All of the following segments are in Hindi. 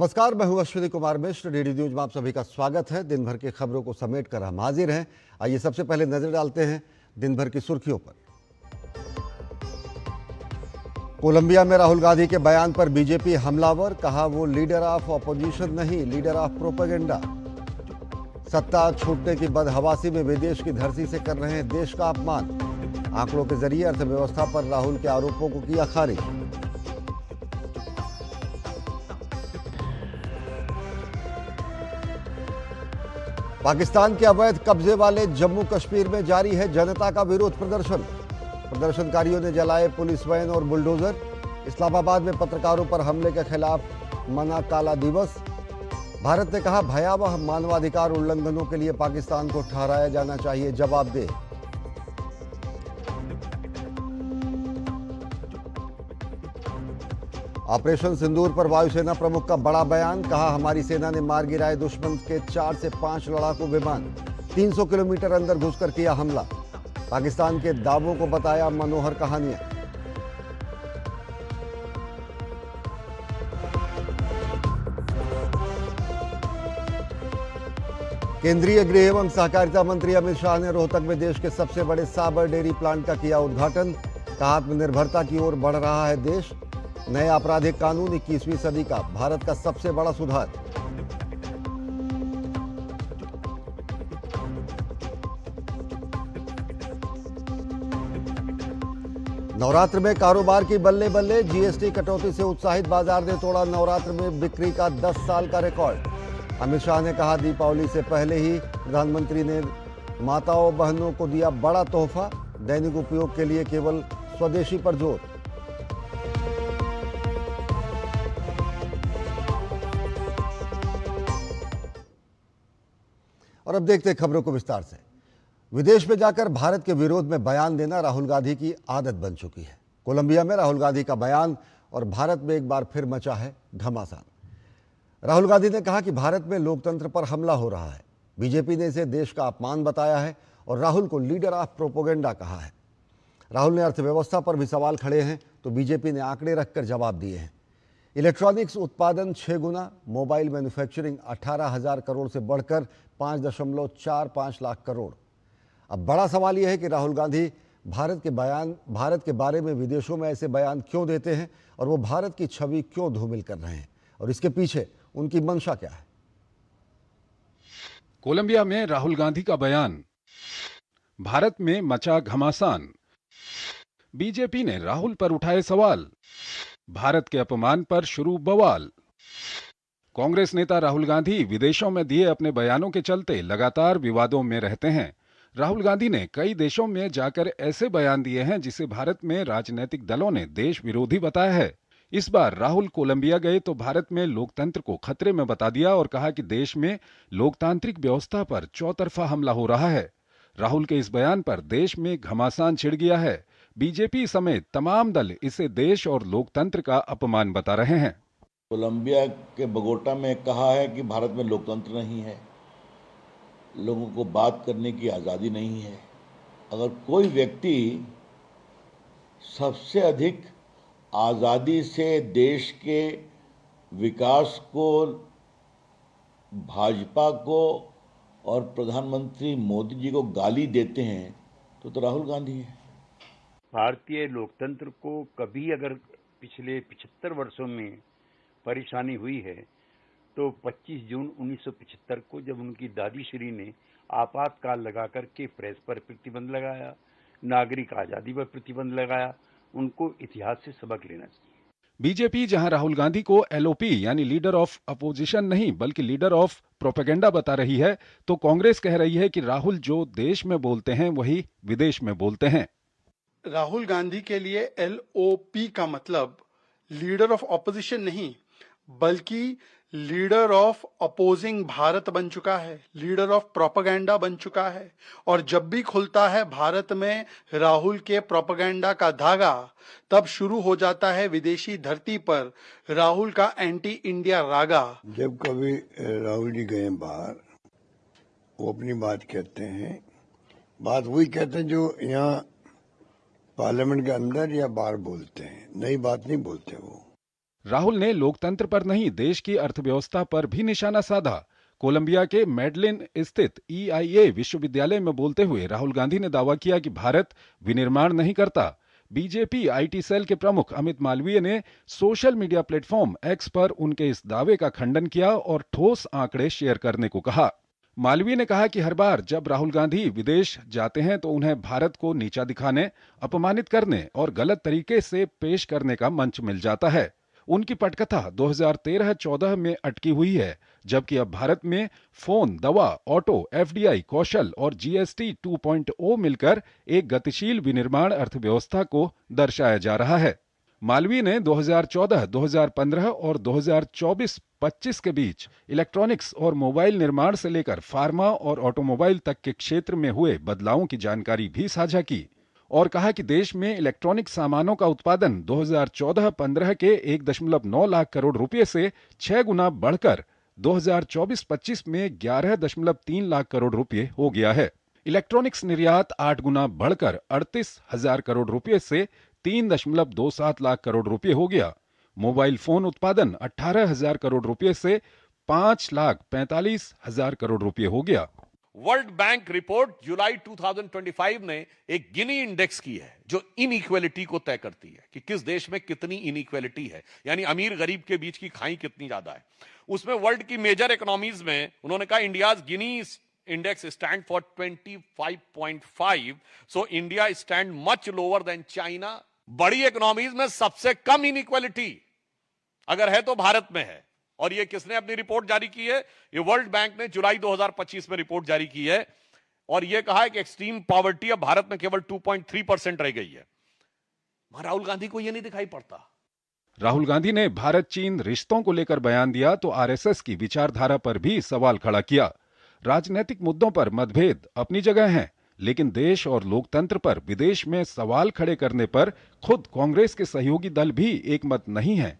नमस्कार, मैं हूं अश्विनी कुमार मिश्र। डीडी न्यूज में आप सभी का स्वागत है। दिन भर की खबरों को समेट कर हम हाजिर हैं। आइए सबसे पहले नजर डालते हैं दिन भर की सुर्खियों पर। कोलंबिया में राहुल गांधी के बयान पर बीजेपी हमलावर, कहा वो लीडर ऑफ ऑपोजिशन नहीं, लीडर ऑफ प्रोपेगेंडा। सत्ता छूटने की बदहवासी में विदेश की धरती से कर रहे हैं देश का अपमान। आंकड़ों के जरिए अर्थव्यवस्था पर राहुल के आरोपों को किया खारिज। पाकिस्तान के अवैध कब्जे वाले जम्मू कश्मीर में जारी है जनता का विरोध प्रदर्शन। प्रदर्शनकारियों ने जलाए पुलिस वैन और बुलडोजर। इस्लामाबाद में पत्रकारों पर हमले के खिलाफ मना काला दिवस। भारत ने कहा भयावह मानवाधिकार उल्लंघनों के लिए पाकिस्तान को ठहराया जाना चाहिए जवाबदेह। ऑपरेशन सिंदूर पर वायुसेना प्रमुख का बड़ा बयान, कहा हमारी सेना ने मार गिराए दुश्मन के 4 से 5 लड़ाकू विमान। 300 किलोमीटर अंदर घुसकर किया हमला। पाकिस्तान के दावों को बताया मनोहर कहानियां। केंद्रीय गृह एवं सहकारिता मंत्री अमित शाह ने रोहतक में देश के सबसे बड़े साबर डेयरी प्लांट का किया उद्घाटन। कहा आत्मनिर्भरता की ओर बढ़ रहा है देश। नए आपराधिक कानून 21वीं सदी का भारत का सबसे बड़ा सुधार। नवरात्र में कारोबार की बल्ले बल्ले, जीएसटी कटौती से उत्साहित बाजार ने तोड़ा नवरात्र में बिक्री का 10 साल का रिकॉर्ड। अमित शाह ने कहा दीपावली से पहले ही प्रधानमंत्री ने माताओं बहनों को दिया बड़ा तोहफा। दैनिक उपयोग के लिए केवल स्वदेशी पर जोर। और अब देखते हैं खबरों को विस्तार से। विदेश में जाकर भारत के विरोध में बयान देना राहुल गांधी की आदत बन चुकी है। कोलंबिया में राहुल गांधी का बयान और भारत में एक बार फिर मचा है घमासान। राहुल गांधी ने कहा कि भारत में लोकतंत्र पर हमला हो रहा है। बीजेपी ने इसे देश का अपमान बताया है और राहुल को लीडर ऑफ प्रोपेगेंडा कहा है। राहुल ने अर्थव्यवस्था पर भी सवाल खड़े हैं तो बीजेपी ने आंकड़े रखकर जवाब दिए हैं। इलेक्ट्रॉनिक्स उत्पादन 6 गुना, मोबाइल मैन्युफैक्चरिंग 18,000 करोड़ से बढ़कर 5.45 लाख करोड़। अब बड़ा सवाल यह है कि राहुल गांधी भारत के बारे में विदेशों में ऐसे बयान क्यों देते हैं और वो भारत की छवि क्यों धूमिल कर रहे हैं और इसके पीछे उनकी मंशा क्या है। कोलंबिया में राहुल गांधी का बयान, भारत में मचा घमासान। बीजेपी ने राहुल पर उठाए सवाल, भारत के अपमान पर शुरू बवाल। कांग्रेस नेता राहुल गांधी विदेशों में दिए अपने बयानों के चलते लगातार विवादों में रहते हैं। राहुल गांधी ने कई देशों में जाकर ऐसे बयान दिए हैं जिसे भारत में राजनीतिक दलों ने देश विरोधी बताया है। इस बार राहुल कोलंबिया गए तो भारत में लोकतंत्र को खतरे में बता दिया और कहा कि देश में लोकतांत्रिक व्यवस्था पर चौतरफा हमला हो रहा है। राहुल के इस बयान पर देश में घमासान छिड़ गया है। बीजेपी समेत तमाम दल इसे देश और लोकतंत्र का अपमान बता रहे हैं। कोलंबिया के बगोटा में कहा है कि भारत में लोकतंत्र नहीं है, लोगों को बात करने की आज़ादी नहीं है। अगर कोई व्यक्ति सबसे अधिक आज़ादी से देश के विकास को, भाजपा को और प्रधानमंत्री मोदी जी को गाली देते हैं तो राहुल गांधी है। भारतीय लोकतंत्र को कभी अगर पिछले 75 वर्षों में परेशानी हुई है तो 25 जून 1975 को जब उनकी दादी श्री ने आपातकाल लगा करके प्रेस पर प्रतिबंध लगाया, नागरिक आजादी पर प्रतिबंध लगाया, उनको इतिहास से सबक लेना चाहिए। बीजेपी जहां राहुल गांधी को एलओपी यानी लीडर ऑफ अपोजिशन नहीं बल्कि लीडर ऑफ प्रोपेगेंडा बता रही है, तो कांग्रेस कह रही है कि राहुल जो देश में बोलते हैं वही विदेश में बोलते हैं। राहुल गांधी के लिए एलओपी का मतलब लीडर ऑफ ऑपोजिशन नहीं बल्कि लीडर ऑफ अपोजिंग भारत बन चुका है, लीडर ऑफ प्रोपेगेंडा बन चुका है। और जब भी खुलता है भारत में राहुल के प्रोपेगेंडा का धागा, तब शुरू हो जाता है विदेशी धरती पर राहुल का एंटी इंडिया रागा। जब कभी राहुल जी गए बाहर, वो अपनी बात कहते हैं, बात वही कहते हैं जो यहाँ पार्लियामेंट के अंदर या बाहर बोलते हैं, नई बात नहीं बोलते वो। राहुल ने लोकतंत्र पर नहीं देश की अर्थव्यवस्था पर भी निशाना साधा। कोलंबिया के मेडलिन स्थित EIA विश्वविद्यालय में बोलते हुए राहुल गांधी ने दावा किया कि भारत विनिर्माण नहीं करता। बीजेपी IT सेल के प्रमुख अमित मालवीय ने सोशल मीडिया प्लेटफॉर्म X पर उनके इस दावे का खंडन किया और ठोस आंकड़े शेयर करने को कहा। मालवीय ने कहा कि हर बार जब राहुल गांधी विदेश जाते हैं तो उन्हें भारत को नीचा दिखाने, अपमानित करने और गलत तरीके से पेश करने का मंच मिल जाता है। उनकी पटकथा 2013-14 में अटकी हुई है, जबकि अब भारत में फोन, दवा, ऑटो, FDI, कौशल और GST 2.0 मिलकर एक गतिशील विनिर्माण अर्थव्यवस्था को दर्शाया जा रहा है। मालवीय ने 2014, 2015 और 2024-25 के बीच इलेक्ट्रॉनिक्स और मोबाइल निर्माण से लेकर फार्मा और ऑटोमोबाइल तक के क्षेत्र में हुए बदलावों की जानकारी भी साझा की और कहा कि देश में इलेक्ट्रॉनिक सामानों का उत्पादन 2014-15 के 1.9 लाख करोड़ रुपए से 6 गुना बढ़कर 2024-25 में 11.3 लाख करोड़ रुपए हो गया है। इलेक्ट्रॉनिक्स निर्यात 8 गुना बढ़कर 38,000 करोड़ रुपए से 3.27 लाख करोड़ रुपए हो गया। मोबाइल फोन उत्पादन 18,000 करोड़ रुपए से 5,45,000 करोड़ रुपए हो गया। वर्ल्ड बैंक रिपोर्ट जुलाई 2025 ने एक गिनी इंडेक्स की है जो इनइक्वालिटी को तय करती है कि किस देश में कितनी इनइक्वालिटी है, यानी अमीर गरीब के बीच की खाई कितनी ज्यादा है। उसमें वर्ल्ड की मेजर इकोनॉमीज में उन्होंने कहा India's Gini index stand for 25.5, so India stand much lower than China. बड़ी इकोनॉमीज में सबसे कम इनइक्वालिटी अगर है तो भारत में है। और ये किसने अपनी रिपोर्ट जारी की है? ये वर्ल्ड बैंक ने जुलाई 2025 में रिपोर्ट जारी की है और ये कहा है कि एक्सट्रीम पॉवर्टी अब भारत में केवल 2.3% रह गई है। राहुल गांधी को यह नहीं दिखाई पड़ता। राहुल गांधी ने भारत चीन रिश्तों को लेकर बयान दिया तो RSS की विचारधारा पर भी सवाल खड़ा किया। राजनीतिक मुद्दों पर मतभेद अपनी जगह हैं, लेकिन देश और लोकतंत्र पर विदेश में सवाल खड़े करने पर खुद कांग्रेस के सहयोगी दल भी एकमत नहीं है।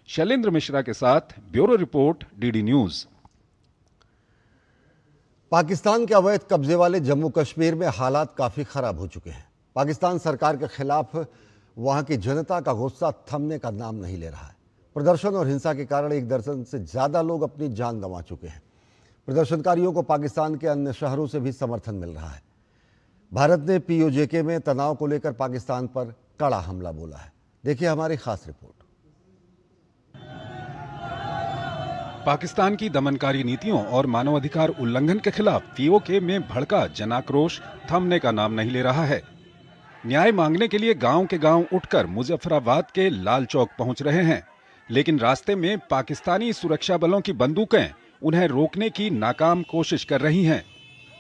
शैलेंद्र मिश्रा के साथ bureau report, DD news. Pakistan के अवैध कब्जे वाले जम्मू कश्मीर में हालात काफ़ी ख़राब हो चुके हैं। पाकिस्तान सरकार के खिलाफ वहां की जनता का गुस्सा थमने का नाम नहीं ले रहा है। प्रदर्शन और हिंसा के कारण 1 दर्जन से ज़्यादा लोग अपनी जान गंवा चुके हैं। प्रदर्शनकारियों को पाकिस्तान के अन्य शहरों से भी समर्थन मिल रहा है। भारत ने POJK में तनाव को लेकर पाकिस्तान पर कड़ा हमला बोला है। देखिए हमारी खास रिपोर्ट। पाकिस्तान की दमनकारी नीतियों और मानवाधिकार उल्लंघन के खिलाफ POK में भड़का जनाक्रोश थमने का नाम नहीं ले रहा है। न्याय मांगने के लिए गांव के गांव उठकर मुजफ्फराबाद के लाल चौक पहुंच रहे हैं, लेकिन रास्ते में पाकिस्तानी सुरक्षा बलों की बंदूकें उन्हें रोकने की नाकाम कोशिश कर रही हैं।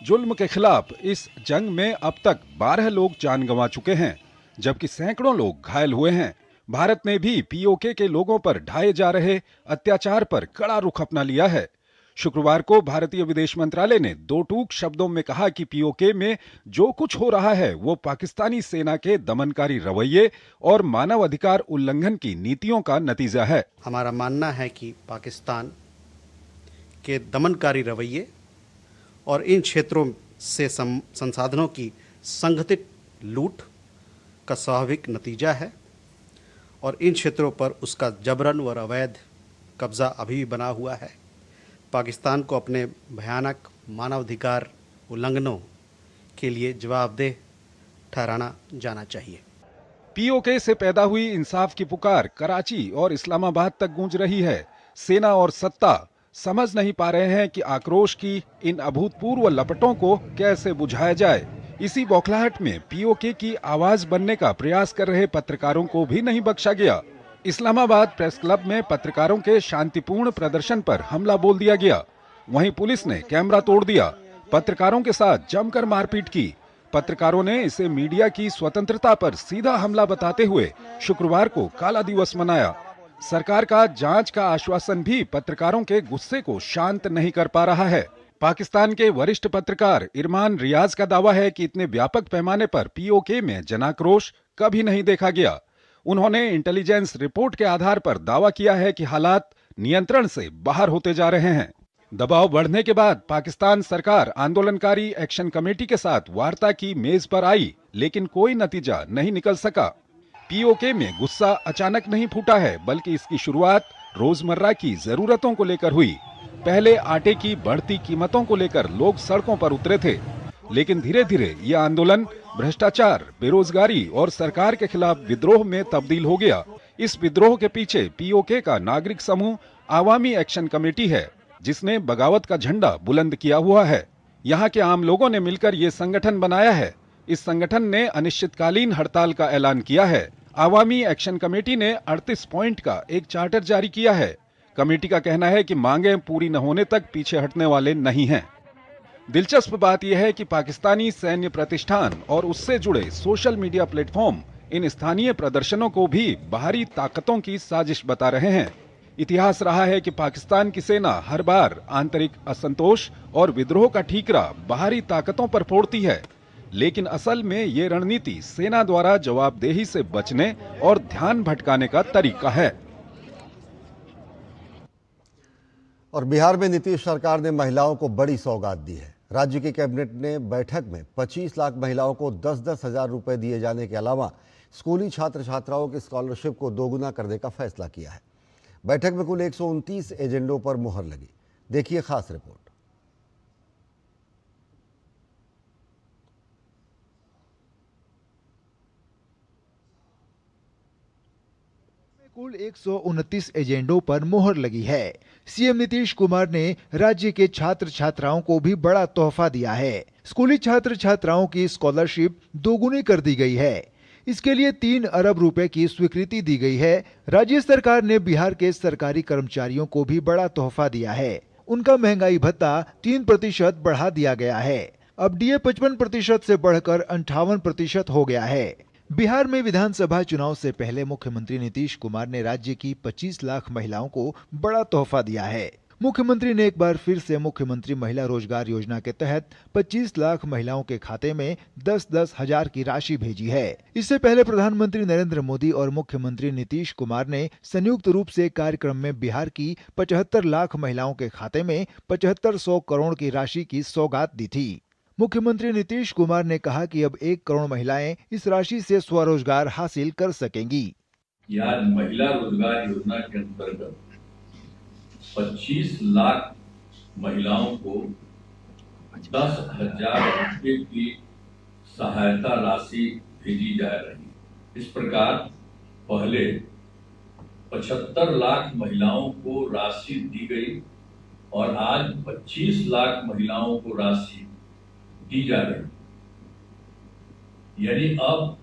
जुल्म के खिलाफ इस जंग में अब तक 12 लोग जान गंवा चुके हैं, जबकि सैकड़ों लोग घायल हुए हैं। भारत ने भी POK के लोगों पर ढाए जा रहे अत्याचार पर कड़ा रुख अपना लिया है। शुक्रवार को भारतीय विदेश मंत्रालय ने 2 टूक शब्दों में कहा कि POK में जो कुछ हो रहा है वो पाकिस्तानी सेना के दमनकारी रवैये और मानव अधिकार उल्लंघन की नीतियों का नतीजा है। हमारा मानना है कि पाकिस्तान के दमनकारी रवैये और इन क्षेत्रों से संसाधनों की संगठित लूट का स्वाभाविक नतीजा है और इन क्षेत्रों पर उसका जबरन और अवैध कब्जा अभी भी बना हुआ है। पाकिस्तान को अपने भयानक मानवाधिकार उल्लंघनों के लिए जवाबदेह ठहराना जाना चाहिए। POK से पैदा हुई इंसाफ की पुकार कराची और इस्लामाबाद तक गूंज रही है। सेना और सत्ता समझ नहीं पा रहे हैं कि आक्रोश की इन अभूतपूर्व लपटों को कैसे बुझाया जाए। इसी बौखलाहट में POK की आवाज बनने का प्रयास कर रहे पत्रकारों को भी नहीं बख्शा गया। इस्लामाबाद प्रेस क्लब में पत्रकारों के शांतिपूर्ण प्रदर्शन पर हमला बोल दिया गया। वहीं पुलिस ने कैमरा तोड़ दिया, पत्रकारों के साथ जमकर मारपीट की। पत्रकारों ने इसे मीडिया की स्वतंत्रता पर सीधा हमला बताते हुए शुक्रवार को काला दिवस मनाया। सरकार का जांच का आश्वासन भी पत्रकारों के गुस्से को शांत नहीं कर पा रहा है। पाकिस्तान के वरिष्ठ पत्रकार इरमान रियाज का दावा है कि इतने व्यापक पैमाने पर POK में जनाक्रोश कभी नहीं देखा गया। उन्होंने इंटेलिजेंस रिपोर्ट के आधार पर दावा किया है कि हालात नियंत्रण से बाहर होते जा रहे हैं। दबाव बढ़ने के बाद पाकिस्तान सरकार आंदोलनकारी एक्शन कमेटी के साथ वार्ता की मेज पर आई, लेकिन कोई नतीजा नहीं निकल सका। पीओके में गुस्सा अचानक नहीं फूटा है, बल्कि इसकी शुरुआत रोजमर्रा की जरूरतों को लेकर हुई। पहले आटे की बढ़ती कीमतों को लेकर लोग सड़कों पर उतरे थे, लेकिन धीरे धीरे ये आंदोलन भ्रष्टाचार, बेरोजगारी और सरकार के खिलाफ विद्रोह में तब्दील हो गया। इस विद्रोह के पीछे पीओके का नागरिक समूह आवामी एक्शन कमेटी है, जिसने बगावत का झंडा बुलंद किया हुआ है। यहाँ के आम लोगों ने मिलकर ये संगठन बनाया है। इस संगठन ने अनिश्चितकालीन हड़ताल का ऐलान किया है। आवामी एक्शन कमेटी ने 38 पॉइंट का एक चार्टर जारी किया है। कमेटी का कहना है कि मांगें पूरी न होने तक पीछे हटने वाले नहीं हैं। दिलचस्प बात यह है कि पाकिस्तानी सैन्य प्रतिष्ठान और उससे जुड़े सोशल मीडिया प्लेटफॉर्म इन स्थानीय प्रदर्शनों को भी बाहरी ताकतों की साजिश बता रहे हैं। इतिहास रहा है कि पाकिस्तान की सेना हर बार आंतरिक असंतोष और विद्रोह का ठीकरा बाहरी ताकतों पर फोड़ती है, लेकिन असल में ये रणनीति सेना द्वारा जवाबदेही से बचने और ध्यान भटकाने का तरीका है। और बिहार में नीतीश सरकार ने महिलाओं को बड़ी सौगात दी है। राज्य की कैबिनेट ने बैठक में 25 लाख महिलाओं को 10-10 हजार रुपए दिए जाने के अलावा स्कूली छात्र छात्राओं की स्कॉलरशिप को दोगुना करने का फैसला किया है। बैठक में कुल 129 एजेंडों पर मुहर लगी। देखिए खास रिपोर्ट। कुल 129 एजेंडों पर मुहर लगी है। सीएम नीतीश कुमार ने राज्य के छात्र छात्राओं को भी बड़ा तोहफा दिया है। स्कूली छात्र छात्राओं की स्कॉलरशिप दोगुनी कर दी गई है। इसके लिए 3 अरब रुपए की स्वीकृति दी गई है। राज्य सरकार ने बिहार के सरकारी कर्मचारियों को भी बड़ा तोहफा दिया है। उनका महंगाई भत्ता 3% बढ़ा दिया गया है। अब डीए 55% से बढ़कर 58% हो गया है। बिहार में विधानसभा चुनाव से पहले मुख्यमंत्री नीतीश कुमार ने राज्य की 25 लाख महिलाओं को बड़ा तोहफा दिया है। मुख्यमंत्री ने एक बार फिर से मुख्यमंत्री महिला रोजगार योजना के तहत 25 लाख महिलाओं के खाते में 10-10 हजार की राशि भेजी है। इससे पहले प्रधानमंत्री नरेंद्र मोदी और मुख्यमंत्री नीतीश कुमार ने संयुक्त रूप से कार्यक्रम में बिहार की 75 लाख महिलाओं के खाते में 7500 करोड़ की राशि की सौगात दी थी। मुख्यमंत्री नीतीश कुमार ने कहा कि अब 1 करोड़ महिलाएं इस राशि से स्वरोजगार हासिल कर सकेंगी। आज महिला रोजगार योजना के अंतर्गत 25 लाख महिलाओं को 10,000 रुपए की सहायता राशि भेजी जा रही है। इस प्रकार पहले 75 लाख महिलाओं को राशि दी गई और आज 25 लाख महिलाओं को राशि दी जा रही, यानी अब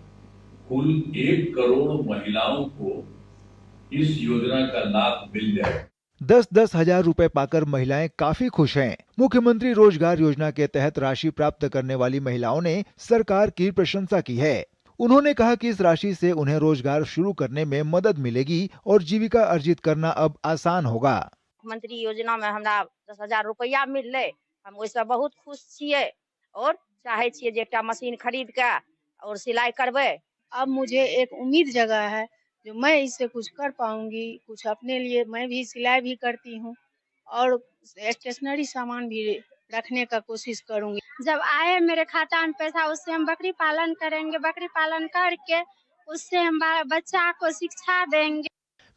कुल 1 करोड़ महिलाओं को इस योजना का लाभ मिल जाए। 10-10 हजार रुपए पाकर महिलाएं काफी खुश हैं। मुख्यमंत्री रोजगार योजना के तहत राशि प्राप्त करने वाली महिलाओं ने सरकार की प्रशंसा की है। उन्होंने कहा कि इस राशि से उन्हें रोजगार शुरू करने में मदद मिलेगी और जीविका अर्जित करना अब आसान होगा। मुख्यमंत्री योजना में हमरा 10,000 रुपया मिलले, हम ओइसे बहुत खुश छियै और चाहे छियै जे एकटा मशीन खरीद के और सिलाई करबे। अब मुझे एक उम्मीद जगा है जो मैं इससे कुछ कर पाऊंगी। कुछ अपने लिए मैं भी सिलाई भी करती हूँ और स्टेशनरी सामान भी रखने का कोशिश करूंगी। जब आए मेरे खाता में पैसा, उससे हम बकरी पालन करेंगे। बकरी पालन करके उससे हम बच्चा को शिक्षा देंगे।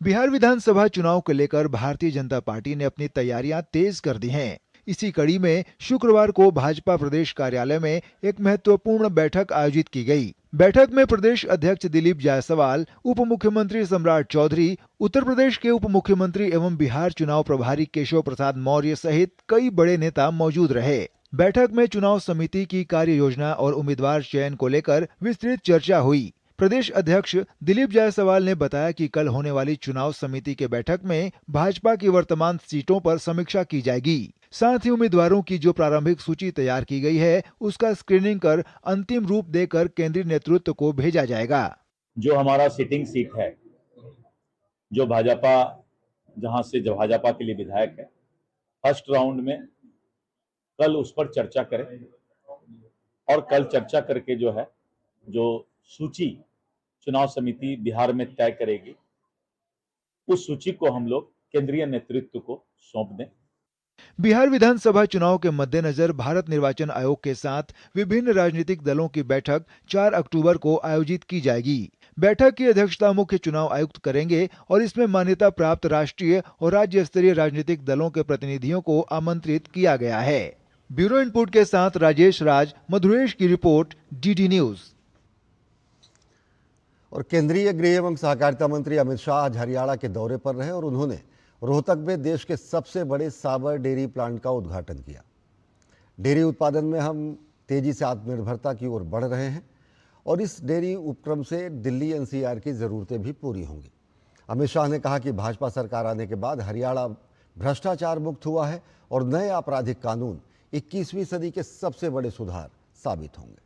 बिहार विधानसभा चुनाव को लेकर भारतीय जनता पार्टी ने अपनी तैयारियां तेज कर दी हैं। इसी कड़ी में शुक्रवार को भाजपा प्रदेश कार्यालय में एक महत्वपूर्ण बैठक आयोजित की गई। बैठक में प्रदेश अध्यक्ष दिलीप जायसवाल, उप मुख्यमंत्री सम्राट चौधरी, उत्तर प्रदेश के उप मुख्यमंत्री एवं बिहार चुनाव प्रभारी केशव प्रसाद मौर्य सहित कई बड़े नेता मौजूद रहे। बैठक में चुनाव समिति की कार्य योजना और उम्मीदवार चयन को लेकर विस्तृत चर्चा हुई। प्रदेश अध्यक्ष दिलीप जायसवाल ने बताया कि कल होने वाली चुनाव समिति के बैठक में भाजपा की वर्तमान सीटों पर समीक्षा की जाएगी। साथ ही उम्मीदवारों की जो प्रारंभिक सूची तैयार की गई है उसका स्क्रीनिंग कर अंतिम रूप देकर केंद्रीय नेतृत्व को भेजा जाएगा। जो हमारा सिटिंग सीट है, जो भाजपा, जहां से जो भाजपा के लिए विधायक है, फर्स्ट राउंड में कल उस पर चर्चा करें और कल चर्चा करके जो है जो सूची चुनाव समिति बिहार में तय करेगी उस सूची को हम लोग केंद्रीय नेतृत्व को सौंप दें। बिहार विधानसभा चुनाव के मद्देनजर भारत निर्वाचन आयोग के साथ विभिन्न राजनीतिक दलों की बैठक 4 अक्टूबर को आयोजित की जाएगी। बैठक की अध्यक्षता मुख्य चुनाव आयुक्त करेंगे और इसमें मान्यता प्राप्त राष्ट्रीय और राज्य स्तरीय राजनीतिक दलों के प्रतिनिधियों को आमंत्रित किया गया है। ब्यूरो इनपुट के साथ राजेश राज, मधुरेश की रिपोर्ट, डीडी न्यूज। और केंद्रीय गृह एवं सहकारिता मंत्री अमित शाह आज हरियाणा के दौरे पर रहे और उन्होंने रोहतक में देश के सबसे बड़े साबर डेयरी प्लांट का उद्घाटन किया। डेयरी उत्पादन में हम तेजी से आत्मनिर्भरता की ओर बढ़ रहे हैं और इस डेयरी उपक्रम से दिल्ली एनसीआर की ज़रूरतें भी पूरी होंगी। अमित शाह ने कहा कि भाजपा सरकार आने के बाद हरियाणा भ्रष्टाचार मुक्त हुआ है और नए आपराधिक कानून 21वीं सदी के सबसे बड़े सुधार साबित होंगे।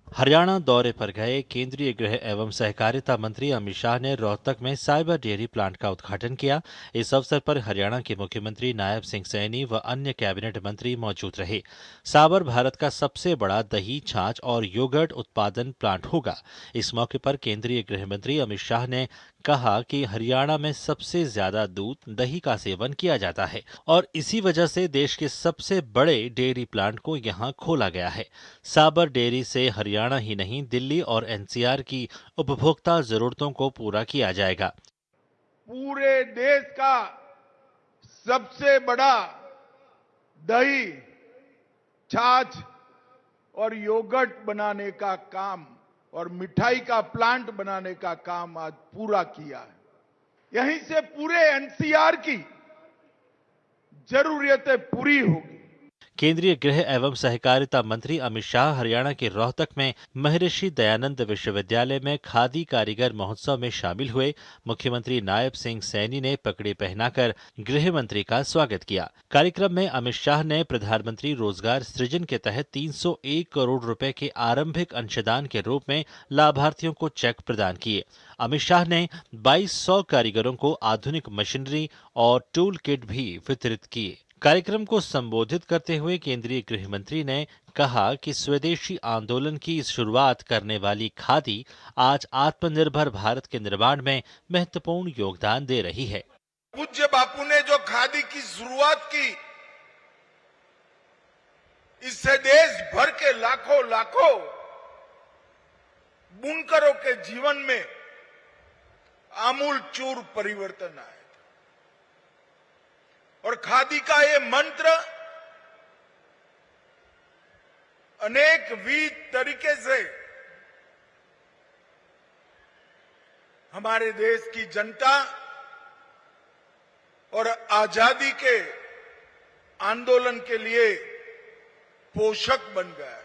हरियाणा दौरे पर गए केंद्रीय गृह एवं सहकारिता मंत्री अमित शाह ने रोहतक में साइबर डेयरी प्लांट का उद्घाटन किया। इस अवसर पर हरियाणा के मुख्यमंत्री नायब सिंह सैनी व अन्य कैबिनेट मंत्री मौजूद रहे। साबर भारत का सबसे बड़ा दही, छाछ और योगर्ट उत्पादन प्लांट होगा। इस मौके पर केंद्रीय गृह मंत्री अमित शाह ने कहा कि हरियाणा में सबसे ज्यादा दूध, दही का सेवन किया जाता है और इसी वजह से देश के सबसे बड़े डेयरी प्लांट को यहां खोला गया है। साबर डेयरी से हरियाणा ही नहीं, दिल्ली और एनसीआर की उपभोक्ता जरूरतों को पूरा किया जाएगा। पूरे देश का सबसे बड़ा दही, छाछ और योगर्ट बनाने का काम और मिठाई का प्लांट बनाने का काम आज पूरा किया है। यहीं से पूरे एनसीआर की जरूरतें पूरी होगी। केंद्रीय गृह एवं सहकारिता मंत्री अमित शाह हरियाणा के रोहतक में महर्षि दयानंद विश्वविद्यालय में खादी कारीगर महोत्सव में शामिल हुए। मुख्यमंत्री नायब सिंह सैनी ने पगड़ी पहनाकर गृह मंत्री का स्वागत किया। कार्यक्रम में अमित शाह ने प्रधानमंत्री रोजगार सृजन के तहत 301 करोड़ रुपए के आरंभिक अंशदान के रूप में लाभार्थियों को चेक प्रदान किए। अमित शाह ने 2200 कारीगरों को आधुनिक मशीनरी और टूल किट भी वितरित किए। कार्यक्रम को संबोधित करते हुए केंद्रीय गृह मंत्री ने कहा कि स्वदेशी आंदोलन की शुरुआत करने वाली खादी आज आत्मनिर्भर भारत के निर्माण में महत्वपूर्ण योगदान दे रही है। पूज्य बापू ने जो खादी की शुरुआत की, इससे देश भर के लाखों लाखों बुनकरों के जीवन में आमूलचूल परिवर्तन आया और खादी का ये मंत्र अनेक विध तरीके से हमारे देश की जनता और आजादी के आंदोलन के लिए पोषक बन गया।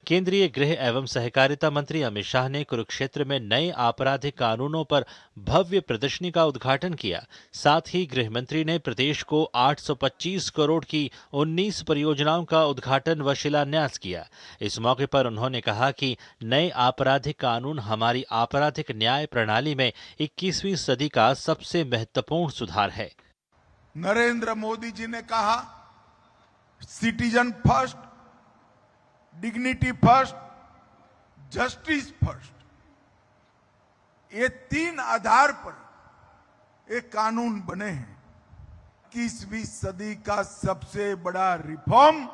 केंद्रीय गृह एवं सहकारिता मंत्री अमित शाह ने कुरुक्षेत्र में नए आपराधिक कानूनों पर भव्य प्रदर्शनी का उद्घाटन किया। साथ ही गृह मंत्री ने प्रदेश को 825 करोड़ की 19 परियोजनाओं का उद्घाटन व शिलान्यास किया। इस मौके पर उन्होंने कहा कि नए आपराधिक कानून हमारी आपराधिक न्याय प्रणाली में 21वीं सदी का सबसे महत्वपूर्ण सुधार है। नरेंद्र मोदी जी ने कहा, citizen first, dignity first, justice first, ये तीन आधार पर एक कानून बने हैं। 21वीं सदी का सबसे बड़ा रिफॉर्म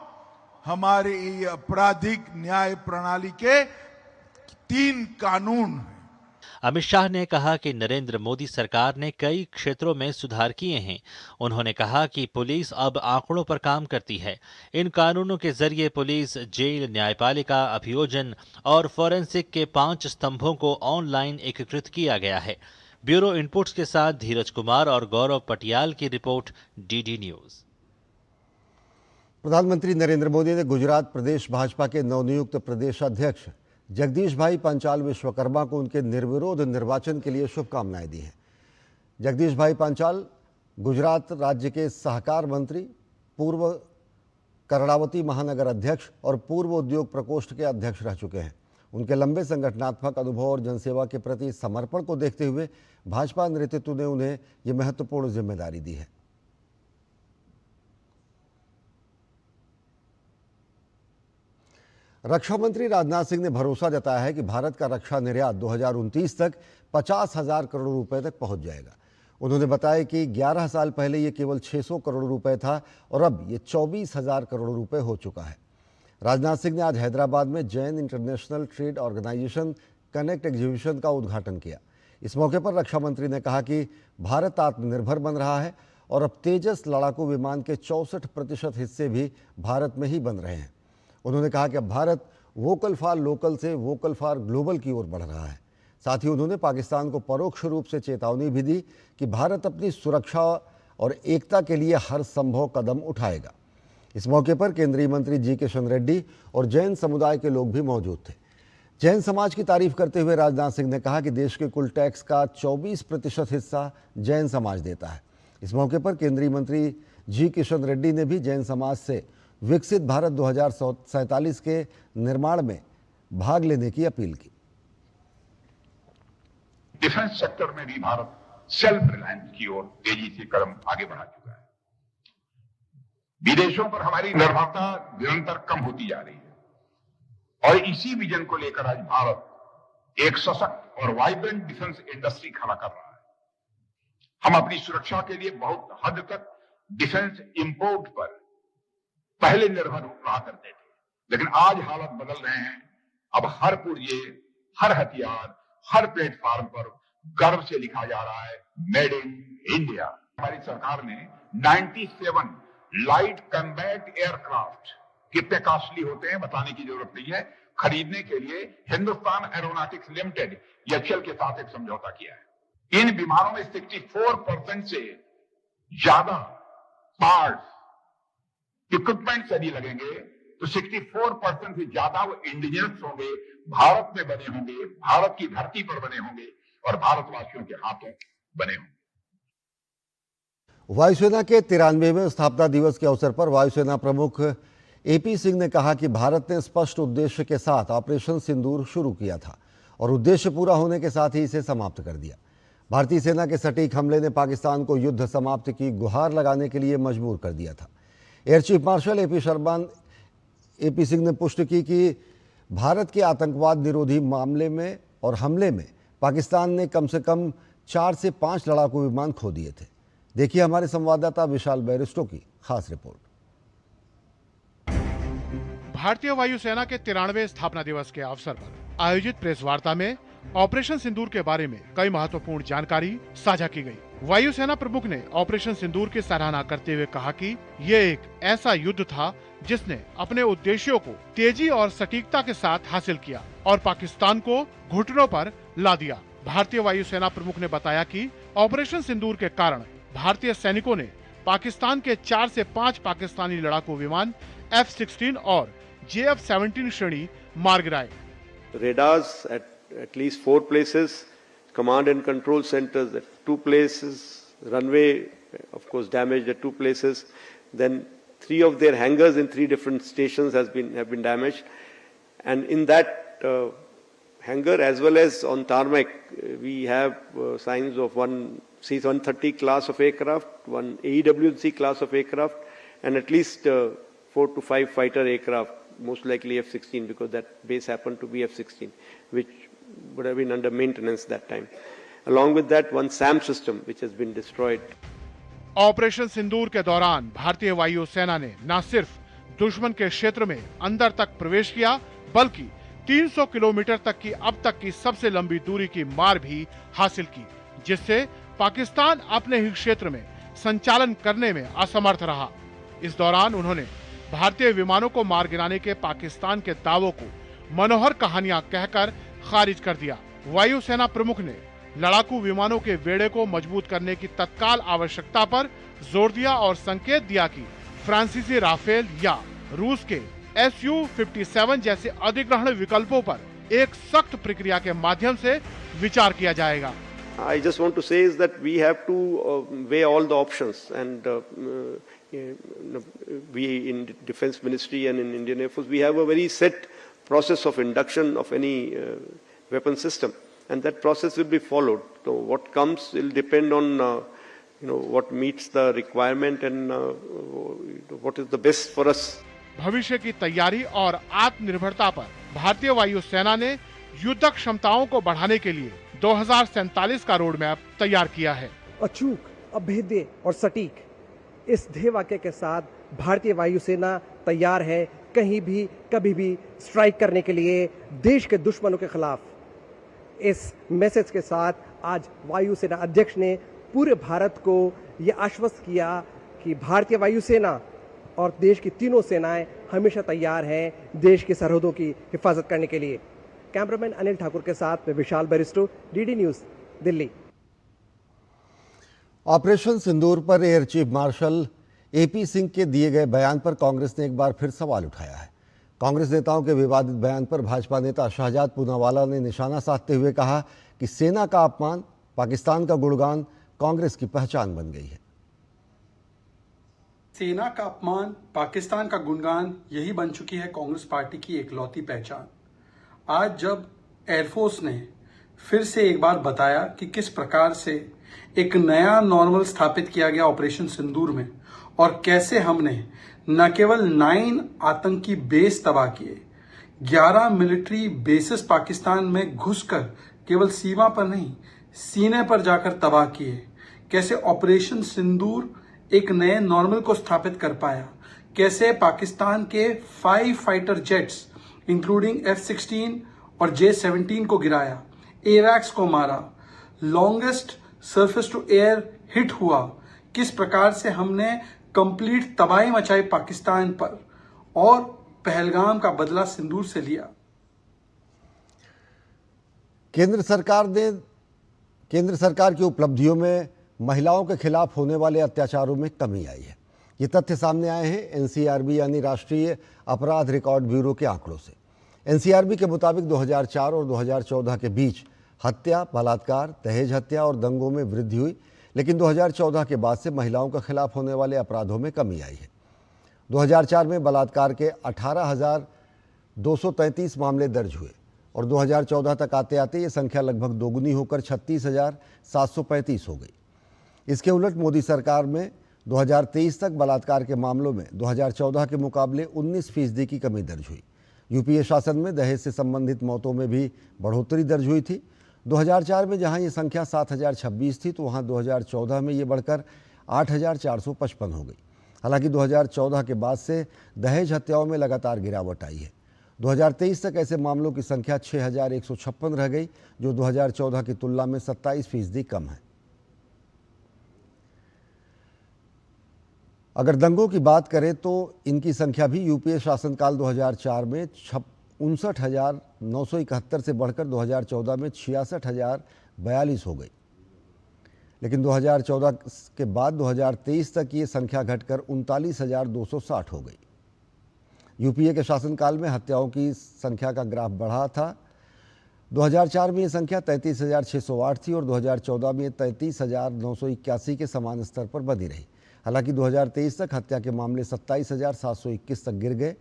हमारे ये आपराधिक न्याय प्रणाली के 3 कानून हैं। अमित शाह ने कहा कि नरेंद्र मोदी सरकार ने कई क्षेत्रों में सुधार किए हैं। उन्होंने कहा कि पुलिस अब आंकड़ों पर काम करती है। इन कानूनों के जरिए पुलिस, जेल, न्यायपालिका, अभियोजन और फॉरेंसिक के 5 स्तंभों को ऑनलाइन एकीकृत किया गया है। ब्यूरो इनपुट्स के साथ धीरज कुमार और गौरव पटियाल की रिपोर्ट, डीडी न्यूज। प्रधानमंत्री नरेंद्र मोदी ने गुजरात प्रदेश भाजपा के नवनियुक्त प्रदेश अध्यक्ष जगदीश भाई पांचाल विश्वकर्मा को उनके निर्विरोध निर्वाचन के लिए शुभकामनाएं दी हैं। जगदीश भाई पांचाल गुजरात राज्य के सहकार मंत्री, पूर्व कर्णावती महानगर अध्यक्ष और पूर्व उद्योग प्रकोष्ठ के अध्यक्ष रह चुके हैं। उनके लंबे संगठनात्मक अनुभव और जनसेवा के प्रति समर्पण को देखते हुए भाजपा नेतृत्व ने उन्हें ये महत्वपूर्ण जिम्मेदारी दी है। रक्षा मंत्री राजनाथ सिंह ने भरोसा जताया है कि भारत का रक्षा निर्यात 2029 तक 50,000 करोड़ रुपए तक पहुंच जाएगा। उन्होंने बताया कि 11 साल पहले ये केवल 600 करोड़ रुपए था और अब ये 24,000 करोड़ रुपए हो चुका है। राजनाथ सिंह ने आज हैदराबाद में Jain international trade organisation connect exhibition का उद्घाटन किया। इस मौके पर रक्षा मंत्री ने कहा कि भारत आत्मनिर्भर बन रहा है और अब तेजस लड़ाकू विमान के 64% हिस्से भी भारत में ही बन रहे हैं। उन्होंने कहा कि अब भारत वोकल फॉर लोकल से वोकल फॉर ग्लोबल की ओर बढ़ रहा है। साथ ही उन्होंने पाकिस्तान को परोक्ष रूप से चेतावनी भी दी कि भारत अपनी सुरक्षा और एकता के लिए हर संभव कदम उठाएगा। इस मौके पर केंद्रीय मंत्री जी किशन रेड्डी और जैन समुदाय के लोग भी मौजूद थे। जैन समाज की तारीफ करते हुए राजनाथ सिंह ने कहा कि देश के कुल टैक्स का 24% हिस्सा जैन समाज देता है। इस मौके पर केंद्रीय मंत्री जी किशन रेड्डी ने भी जैन समाज से विकसित भारत 2047 के निर्माण में भाग लेने की अपील की। डिफेंस सेक्टर में भी भारत सेल्फ रिलायंस की ओर तेजी से कदम आगे बढ़ा चुका है। विदेशों पर हमारी निर्भरता निरंतर कम होती जा रही है और इसी विजन को लेकर आज भारत एक सशक्त और वाइब्रेंट डिफेंस इंडस्ट्री खड़ा कर रहा है। हम अपनी सुरक्षा के लिए बहुत हद तक डिफेंस इंपोर्ट पर पहले निर्भर रहा करते थे, लेकिन आज हालत बदल रहे हैं। अब हर पुर्जे, हर हथियार, हर प्लेटफॉर्म पर गर्व से लिखा जा रहा है मेड इन इंडिया। हमारी सरकार ने 97 लाइट कॉम्बैट एयरक्राफ्ट, कितने कॉस्टली होते हैं बताने की जरूरत नहीं है, खरीदने के लिए हिंदुस्तान एरोनॉटिक्स लिमिटेड एचएएल के साथ एक समझौता किया है। इन विमानों में 64% से ज्यादा पार्ट्स, इक्विपमेंट्स यदि लगेंगे तो 64% से ज्यादा वो इंडिजिनस होंगे, भारत में बने होंगे, भारत की धरती पर बने होंगे और भारतवासियों के हाथों बने होंगे। वायुसेना के 93वें स्थापना दिवस के अवसर पर वायुसेना प्रमुख एपी सिंह ने कहा कि भारत ने स्पष्ट उद्देश्य के साथ ऑपरेशन सिंदूर शुरू किया था और उद्देश्य पूरा होने के साथ ही इसे समाप्त कर दिया। भारतीय सेना के सटीक हमले ने पाकिस्तान को युद्ध समाप्ति की गुहार लगाने के लिए मजबूर कर दिया था। Air chief marshal A P Singh ने पुष्टि की कि भारत के आतंकवाद निरोधी मामले में और हमले में पाकिस्तान ने कम से कम 4 से 5 लड़ाकू विमान खो दिए थे। देखिए हमारे संवाददाता विशाल बैरिस्टो की खास रिपोर्ट। भारतीय वायुसेना के 93वें स्थापना दिवस के अवसर पर आयोजित प्रेस वार्ता में ऑपरेशन सिंदूर के बारे में कई महत्वपूर्ण जानकारी साझा की गई। वायुसेना प्रमुख ने ऑपरेशन सिंदूर की सराहना करते हुए कहा कि ये एक ऐसा युद्ध था जिसने अपने उद्देश्यों को तेजी और सटीकता के साथ हासिल किया और पाकिस्तान को घुटनों पर ला दिया। भारतीय वायुसेना प्रमुख ने बताया कि ऑपरेशन सिंदूर के कारण भारतीय सैनिकों ने पाकिस्तान के 4 से 5 पाकिस्तानी लड़ाकू विमान F-16 और JF-17 श्रेणी मार गिराए। Radars at least 4 places, command and control centers at 2 places, runway of course damaged at 2 places, then 3 of their hangars in 3 different stations have been damaged, and in that hangar as well as on tarmac we have signs of one C-130 class of aircraft, one AEW&C class of aircraft, and at least 4 to 5 fighter aircraft, most likely F-16 because that base happened to be F-16, which would have been under maintenance that time. Along with that, one SAM system which has been destroyed. Operation Sindoor के दौरान भारतीय वायुसेना ने न सिर्फ दुश्मन के क्षेत्र में अंदर तक प्रवेश किया बल्कि 300 किलोमीटर तक की अब तक की सबसे लंबी दूरी की मार भी हासिल की, जिससे पाकिस्तान अपने ही क्षेत्र में संचालन करने में असमर्थ रहा। इस दौरान उन्होंने भारतीय विमानों को मार गिराने के पाकिस्तान के दावों को मनोहर कहानियां कहकर खारिज कर दिया। वायुसेना प्रमुख ने लड़ाकू विमानों के बेड़े को मजबूत करने की तत्काल आवश्यकता पर जोर दिया और संकेत दिया कि फ्रांसीसी राफेल या रूस के Su-57 जैसे अधिग्रहण विकल्पों पर एक सख्त प्रक्रिया के माध्यम से विचार किया जाएगा। I just want to say is that we have to weigh all the options, and we in Defense Ministry and in Indian Air Force we have a very set process of induction of any weapon system, and that process will be followed. So what comes will depend on what meets the requirement and what is the best for us. भविष्य की तैयारी और आत्मनिर्भरता पर भारतीय वायुसेना ने युद्ध क्षमताओं को बढ़ाने के लिए 2047 का रोड मैप तैयार किया है। अचूक, अभेद्य और सटीक, इस ध्येय वाक्य के साथ भारतीय वायुसेना तैयार है कहीं भी कभी भी स्ट्राइक करने के लिए देश के दुश्मनों के खिलाफ। इस मैसेज के साथ आज वायुसेना अध्यक्ष ने पूरे भारत को ये आश्वस्त किया कि भारतीय वायुसेना और देश की तीनों सेनाएं हमेशा तैयार हैं देश की सरहदों की हिफाजत करने के लिए। कैमरामैन अनिल ठाकुर के साथ मैं विशाल बैरिस्टो, DD news, Delhi. Operation Sindoor पर air chief marshal A P Singh के दिए गए बयान पर कांग्रेस ने एक बार फिर सवाल उठाया है। कांग्रेस नेताओं के विवादित बयान पर भाजपा नेता शहजाद पूनावाला ने निशाना साधते हुए कहा कि सेना का अपमान, पाकिस्तान का गुणगान कांग्रेस की पहचान बन गई है। सेना का अपमान, पाकिस्तान का गुणगान, यही बन चुकी है कांग्रेस पार्टी की एकलौती पहचान। आज जब एयरफोर्स ने फिर से एक बार बताया कि किस प्रकार से एक नया नॉर्मल स्थापित किया गया ऑपरेशन सिंदूर में और कैसे हमने न केवल 9 आतंकी बेस तबाह किए, 11 मिलिट्री बेसिस पाकिस्तान में घुसकर केवल सीमा पर नहीं सीने पर जाकर तबाह किए, कैसे ऑपरेशन सिंदूर एक नए नॉर्मल को स्थापित कर पाया, कैसे पाकिस्तान के 5 फाइटर जेट्स इंक्लूडिंग F-16 और J-17 को गिराया, एवैक्स को मारा, longest surface to air hit हुआ, किस प्रकार से हमने कंप्लीट तबाही मचाई पाकिस्तान पर और पहलगाम का बदला सिंदूर से लिया। केंद्र सरकार की उपलब्धियों में महिलाओं के खिलाफ होने वाले अत्याचारों में कमी आई है। ये तथ्य सामने आए हैं एनसीआरबी यानी राष्ट्रीय अपराध रिकॉर्ड ब्यूरो के आंकड़ों से। एनसीआरबी के मुताबिक 2004 और 2014 के बीच हत्या, बलात्कार, दहेज हत्या और दंगों में वृद्धि हुई, लेकिन 2014 के बाद से महिलाओं के खिलाफ होने वाले अपराधों में कमी आई है। 2004 में बलात्कार के 18,233 मामले दर्ज हुए और 2014 तक आते आते ये संख्या लगभग दोगुनी होकर 36,735 हो गई। इसके उलट मोदी सरकार में 2023 तक बलात्कार के मामलों में 2014 के मुकाबले 19% की कमी दर्ज हुई। यूपीए शासन में दहेज से संबंधित मौतों में भी बढ़ोतरी दर्ज हुई थी। 2004 में जहां ये संख्या 7,026 थी तो वहां 2014 में ये बढ़कर 8,455 हो गई। हालांकि 2014 के बाद से दहेज हत्याओं में लगातार गिरावट आई है। 2023 तक ऐसे मामलों की संख्या 6,156 रह गई, जो 2014 की तुलना में 27% कम है। अगर दंगों की बात करें तो इनकी संख्या भी यूपीए शासनकाल 2004 में 59,971 से बढ़कर 2014 में 66,042 हो गई, लेकिन 2014 के बाद 2023 तक ये संख्या घटकर 39,260 हो गई। यूपीए के शासनकाल में हत्याओं की संख्या का ग्राफ बढ़ा था। 2004 में ये संख्या 33,608 थी और 2014 में 33,981 के समान स्तर पर बनी रही। हालांकि 2023 तक हत्या के मामले 27,721 तक गिर गए।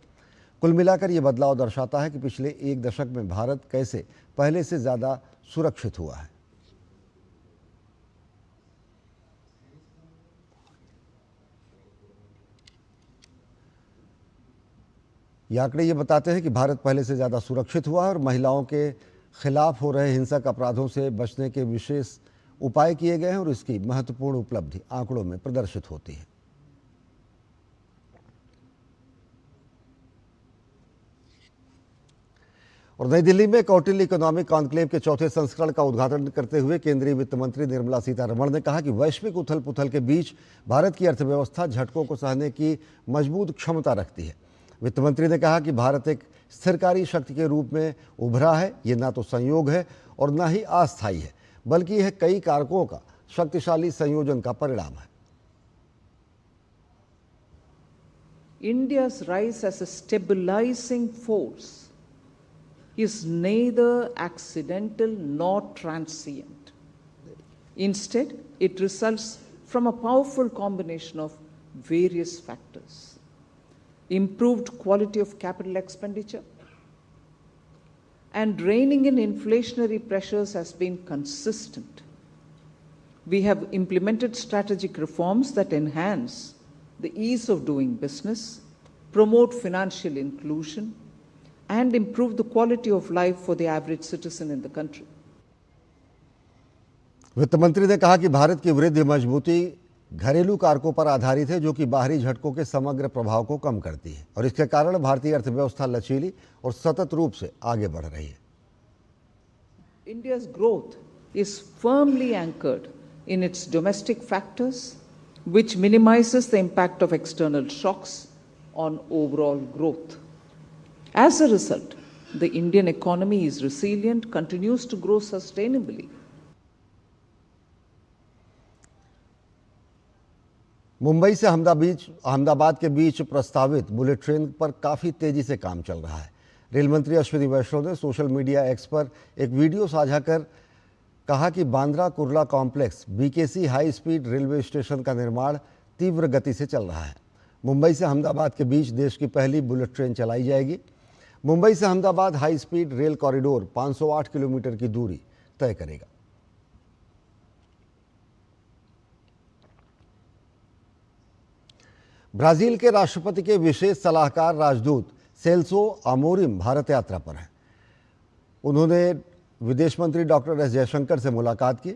कुल मिलाकर ये बदलाव दर्शाता है कि पिछले एक दशक में भारत कैसे पहले से ज़्यादा सुरक्षित हुआ है। ये आंकड़े ये बताते हैं कि भारत पहले से ज़्यादा सुरक्षित हुआ है और महिलाओं के खिलाफ हो रहे हिंसक अपराधों से बचने के विशेष उपाय किए गए हैं और इसकी महत्वपूर्ण उपलब्धि आंकड़ों में प्रदर्शित होती है। और नई दिल्ली में कौटिल्य इकोनॉमिक कॉन्क्लेव के चौथे संस्करण का उद्घाटन करते हुए केंद्रीय वित्त मंत्री निर्मला सीतारमण ने कहा कि वैश्विक उथल पुथल के बीच भारत की अर्थव्यवस्था झटकों को सहने की मजबूत क्षमता रखती है। वित्त मंत्री ने कहा कि भारत एक स्थिरकारी शक्ति के रूप में उभरा है। ये ना तो संयोग है और ना ही अस्थायी है, बल्कि यह कई कारकों का शक्तिशाली संयोजन का परिणाम है। India's rise as a stabilizing force is neither accidental nor transient. Instead, it results from a powerful combination of various factors. Improved quality of capital expenditure and reining in inflationary pressures has been consistent. We have implemented strategic reforms that enhance the ease of doing business, promote financial inclusion, and improve the quality of life for the average citizen in the country. वित्त मंत्री ने कहा कि भारत की वृद्धि मजबूती घरेलू कारकों पर आधारित है, जो कि बाहरी झटकों के समग्र प्रभाव को कम करती है और इसके कारण भारतीय अर्थव्यवस्था लचीली और सतत रूप से आगे बढ़ रही है। India's growth is firmly anchored in its domestic factors, which minimizes the impact of external shocks on overall growth. As a result, the Indian economy is resilient, continues to grow sustainably. Mumbai से अहमदाबाद के बीच प्रस्तावित बुलेट ट्रेन पर काफ़ी तेजी से काम चल रहा है। रेल मंत्री अश्विनी वैष्णव ने सोशल मीडिया एक्स पर एक वीडियो साझा कर कहा कि Bandra Kurla complex BKC high speed railway station का निर्माण तीव्र गति से चल रहा है। मुंबई से अहमदाबाद के बीच देश की पहली बुलेट ट्रेन चलाई जाएगी। मुंबई से Ahmedabad high speed rail corridor 508 kilometre की दूरी तय करेगा। ब्राजील के राष्ट्रपति के विशेष सलाहकार राजदूत सेल्सो अमोरिम भारत यात्रा पर हैं। उन्होंने विदेश मंत्री डॉक्टर एस जयशंकर से मुलाकात की।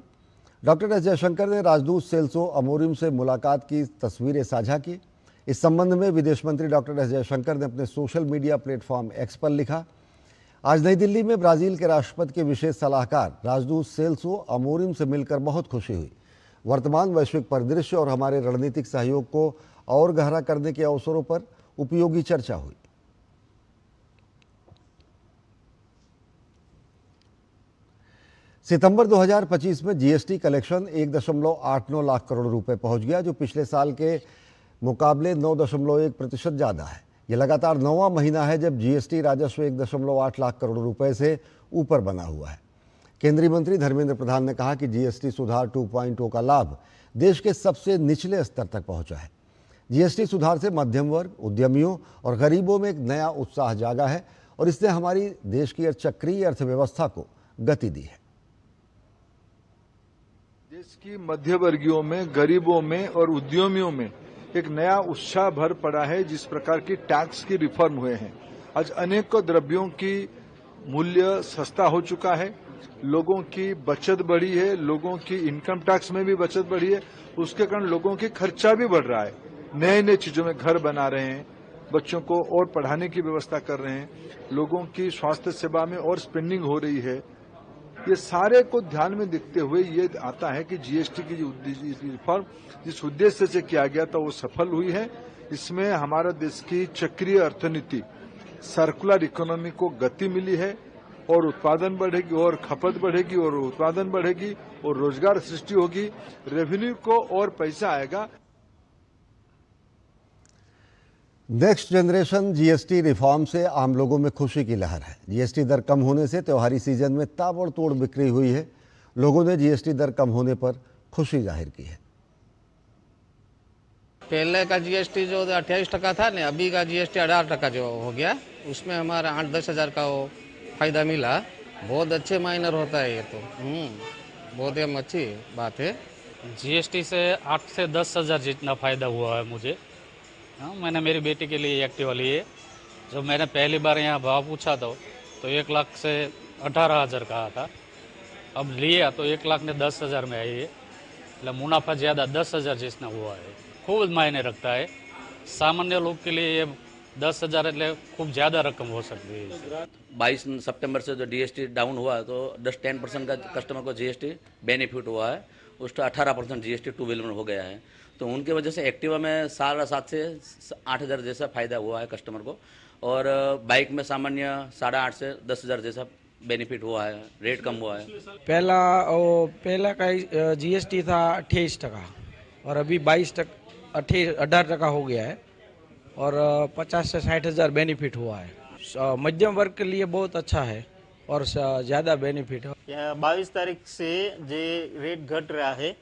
डॉक्टर एस जयशंकर ने राजदूत सेल्सो अमोरिम से मुलाकात की तस्वीरें साझा की। इस संबंध में विदेश मंत्री डॉक्टर एस जयशंकर ने अपने सोशल मीडिया प्लेटफॉर्म एक्स पर लिखा, आज नई दिल्ली में ब्राजील के राष्ट्रपति के विशेष सलाहकार राजदूत सेल्सो अमोरिम से मिलकर बहुत खुशी हुई। वर्तमान वैश्विक परिदृश्य और हमारे रणनीतिक सहयोग को और गहरा करने के अवसरों पर उपयोगी चर्चा हुई। सितंबर 2025 में जीएसटी कलेक्शन 1.89 लाख करोड़ रुपए पहुंच गया, जो पिछले साल के मुकाबले 9.1% ज़्यादा है। यह लगातार 9वां महीना है जब जीएसटी राजस्व 1.8 लाख करोड़ रुपए से ऊपर बना हुआ है। केंद्रीय मंत्री धर्मेंद्र प्रधान ने कहा कि जीएसटी सुधार 2.0 का लाभ देश के सबसे निचले स्तर तक पहुंचा है। जीएसटी सुधार से मध्यम वर्ग, उद्यमियों और गरीबों में एक नया उत्साह जागा है और इसने हमारी देश की चक्रीय अर्थव्यवस्था को गति दी है। देश की मध्यवर्गीयों में, गरीबों में और उद्यमियों में एक नया उत्साह भर पड़ा है। जिस प्रकार की टैक्स की रिफॉर्म हुए हैं, आज अनेकों द्रव्यों की मूल्य सस्ता हो चुका है, लोगों की बचत बढ़ी है, लोगों की इनकम टैक्स में भी बचत बढ़ी है, उसके कारण लोगों की खर्चा भी बढ़ रहा है। नए नए चीजों में घर बना रहे हैं, बच्चों को और पढ़ाने की व्यवस्था कर रहे हैं, लोगों की स्वास्थ्य सेवा में और स्पेंडिंग हो रही है। ये सारे को ध्यान में देखते हुए ये आता है कि जीएसटी की रिफॉर्म जिस उद्देश्य से किया गया था वो सफल हुई है। इसमें हमारा देश की चक्रीय अर्थनीति, सर्कुलर इकोनॉमी को गति मिली है और उत्पादन बढ़ेगी और खपत बढ़ेगी और उत्पादन बढ़ेगी और रोजगार सृष्टि होगी, रेवेन्यू को और पैसा आएगा। नेक्स्ट जनरेशन जीएसटी रिफॉर्म से आम लोगों में खुशी की लहर है। जीएसटी दर कम होने से त्योहारी सीजन में ताबड़तोड़ बिक्री हुई है। लोगों ने जीएसटी दर कम होने पर खुशी जाहिर की है। पहले का जीएसटी जो 28% था ना, अभी का जीएसटी 18% जो हो गया, उसमें हमारा 8-10 हज़ार का वो फायदा मिला। बहुत अच्छे माइनर होता है ये तो, बहुत ही अच्छी बात है। जीएसटी से 8 से 10 हज़ार जितना फायदा हुआ है मुझे। मैंने मेरी बेटी के लिए एक्टिवा ली है। जब मैंने पहली बार यहाँ भाव पूछा था तो 1 लाख से 18,000 कहा था, अब लिया तो 1 लाख ने 10 हज़ार में आई है। मतलब मुनाफा ज़्यादा 10 हज़ार जितना हुआ है, खूब मायने रखता है। सामान्य लोग के लिए ये 10 हज़ार એટલે खूब ज़्यादा रकम हो सकती है। 22 सितंबर से जो जीएसटी डाउन हुआ तो 10% का कस्टमर को जीएसटी बेनिफिट हुआ है, उसका 18% जीएसटी टू व्हीलर में हो गया है। तो उनके वजह से एक्टिवा में 7.5 से 8 हज़ार जैसा फायदा हुआ है कस्टमर को, और बाइक में सामान्य 8.5 से 10 हज़ार जैसा बेनिफिट हुआ है, रेट कम हुआ है। पहला का जीएसटी था 28% और अभी 18% हो गया है और 50 से 60 हज़ार बेनिफिट हुआ है। मध्यम वर्ग के लिए बहुत अच्छा है और ज़्यादा बेनिफिट है। 22 तारीख से जो रेट घट रहा है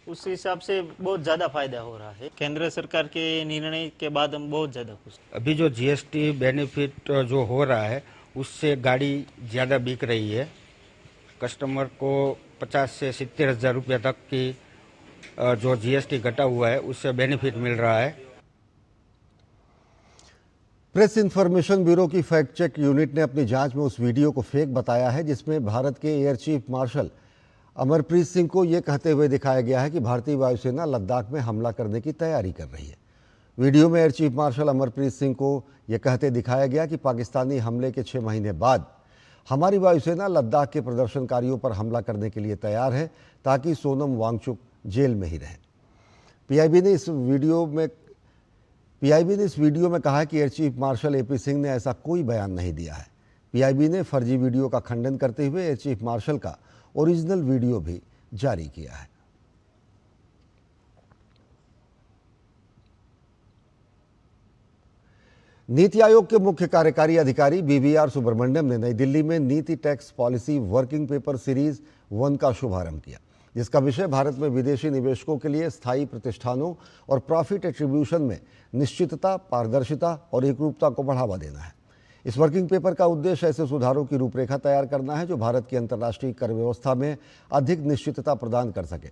उस हिसाब से बहुत ज़्यादा फायदा हो रहा है। केंद्र सरकार के निर्णय के बाद हम बहुत ज़्यादा खुश। अभी जो जीएसटी बेनिफिट जो हो रहा है उससे गाड़ी ज़्यादा बिक रही है। कस्टमर को 50 से 70 हज़ार रुपये तक की जो जीएसटी घटा हुआ है उससे बेनिफिट मिल रहा है। प्रेस इन्फॉर्मेशन ब्यूरो की फैक्ट चेक यूनिट ने अपनी जांच में उस वीडियो को फेक बताया है जिसमें भारत के air chief martial Amarpreet Singh को ये कहते हुए दिखाया गया है कि भारतीय वायुसेना लद्दाख में हमला करने की तैयारी कर रही है। वीडियो में air chief martial Amarpreet Singh को यह कहते दिखाया गया कि पाकिस्तानी हमले के 6 महीने बाद हमारी वायुसेना लद्दाख के प्रदर्शनकारियों पर हमला करने के लिए तैयार है ताकि सोनम वांगचुक जेल में ही रहे। पीआईबी ने इस वीडियो में कहा कि air chief marshal A P Singh ने ऐसा कोई बयान नहीं दिया है। पीआईबी ने फर्जी वीडियो का खंडन करते हुए एयर चीफ मार्शल का ओरिजिनल वीडियो भी जारी किया है। नीति आयोग के मुख्य कार्यकारी अधिकारी बीवीआर सुब्रमण्यम ने नई दिल्ली में नीति tax policy working paper series 1 का शुभारंभ किया, जिसका विषय भारत में विदेशी निवेशकों के लिए स्थायी प्रतिष्ठानों और प्रॉफिट एट्रीब्यूशन में निश्चितता, पारदर्शिता और एकरूपता को बढ़ावा देना है। इस वर्किंग पेपर का उद्देश्य ऐसे सुधारों की रूपरेखा तैयार करना है जो भारत की अंतर्राष्ट्रीय कर व्यवस्था में अधिक निश्चितता प्रदान कर सके।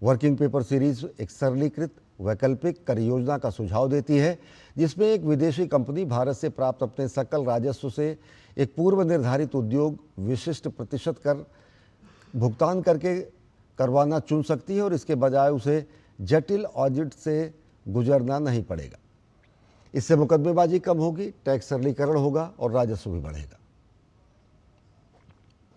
वर्किंग पेपर सीरीज एक सरलीकृत वैकल्पिक कर योजना का सुझाव देती है, जिसमें एक विदेशी कंपनी भारत से प्राप्त अपने सकल राजस्व से एक पूर्व निर्धारित उद्योग विशिष्ट प्रतिशत कर भुगतान करके करवाना चुन सकती है और इसके बजाय उसे जटिल ऑडिट से गुजरना नहीं पड़ेगा। इससे मुकदमेबाजी कम होगी, टैक्स सरलीकरण होगा और राजस्व भी बढ़ेगा।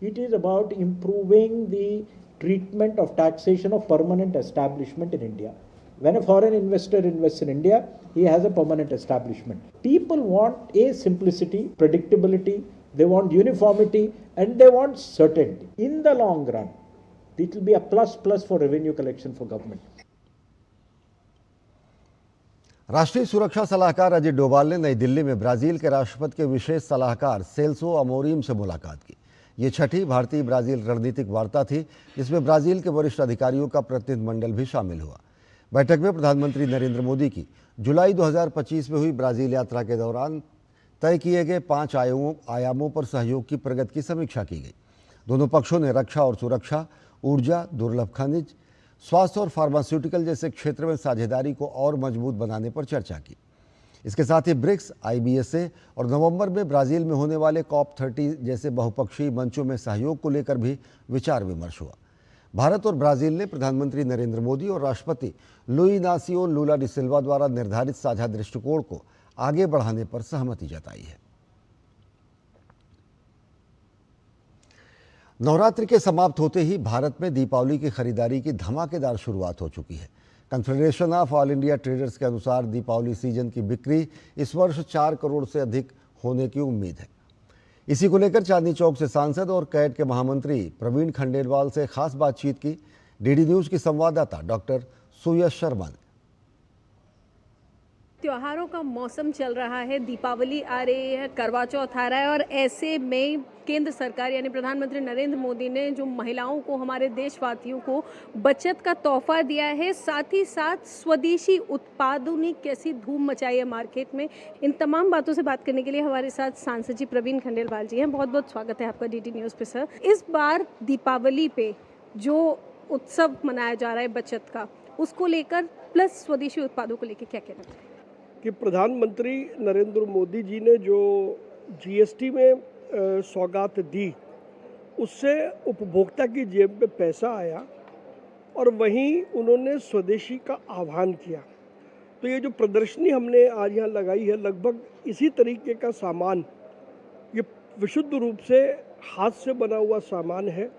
It is about improving the treatment of taxation of permanent establishment in India. When a foreign investor invests in India, he has a permanent establishment. People want a simplicity, predictability, they want uniformity, and they want certainty. In the long run, it will be a plus for revenue collection for government. राष्ट्रीय सुरक्षा सलाहकार अजित डोभाल ने नई दिल्ली में ब्राजील के राष्ट्रपति के विशेष सलाहकार सेल्सो अमोरीम से मुलाकात की। ये छठी भारतीय ब्राजील रणनीतिक वार्ता थी, जिसमें ब्राजील के वरिष्ठ अधिकारियों का प्रतिनिधिमंडल भी शामिल हुआ। बैठक में प्रधानमंत्री नरेंद्र मोदी की जुलाई 2025 में हुई ब्राजील यात्रा के दौरान तय किए गए 5 आयामों पर सहयोग की प्रगति की समीक्षा की गई। दोनों पक्षों ने रक्षा और सुरक्षा, ऊर्जा, दुर्लभ खनिज, स्वास्थ्य और फार्मास्यूटिकल जैसे क्षेत्र में साझेदारी को और मजबूत बनाने पर चर्चा की। इसके साथ ही ब्रिक्स, IBSA और नवंबर में ब्राजील में होने वाले COP30 जैसे बहुपक्षीय मंचों में सहयोग को लेकर भी विचार विमर्श हुआ। भारत और ब्राजील ने प्रधानमंत्री नरेंद्र मोदी और राष्ट्रपति लुई इनासियो लूला डी सिल्वा द्वारा निर्धारित साझा दृष्टिकोण को आगे बढ़ाने पर सहमति जताई है। नवरात्रि के समाप्त होते ही भारत में दीपावली की खरीदारी की धमाकेदार शुरुआत हो चुकी है। Confederation of all India traders के अनुसार दीपावली सीजन की बिक्री इस वर्ष 4 करोड़ से अधिक होने की उम्मीद है। इसी को लेकर चांदनी चौक से सांसद और कैट के महामंत्री प्रवीण खंडेलवाल से खास बातचीत की डीडी न्यूज की संवाददाता डॉक्टर सुयश शर्मा ने। त्योहारों का मौसम चल रहा है, दीपावली आ रही है, करवा चौथ आ रहा है और ऐसे में केंद्र सरकार यानी प्रधानमंत्री नरेंद्र मोदी ने जो महिलाओं को, हमारे देशवासियों को बचत का तोहफा दिया है, साथ ही साथ स्वदेशी उत्पादों ने कैसी धूम मचाई है मार्केट में। इन तमाम बातों से बात करने के लिए हमारे साथ सांसद जी प्रवीण खंडेलवाल जी हैं। बहुत बहुत स्वागत है आपका डीडी न्यूज़ पे सर। इस बार दीपावली पे जो उत्सव मनाया जा रहा है बचत का, उसको लेकर प्लस स्वदेशी उत्पादों को लेकर क्या कहना है कि प्रधानमंत्री नरेंद्र मोदी जी ने जो GST में सौगात दी, उससे उपभोक्ता की जेब में पैसा आया और वहीं उन्होंने स्वदेशी का आह्वान किया। तो ये जो प्रदर्शनी हमने आज यहाँ लगाई है, लगभग इसी तरीके का सामान, ये विशुद्ध रूप से हाथ से बना हुआ सामान है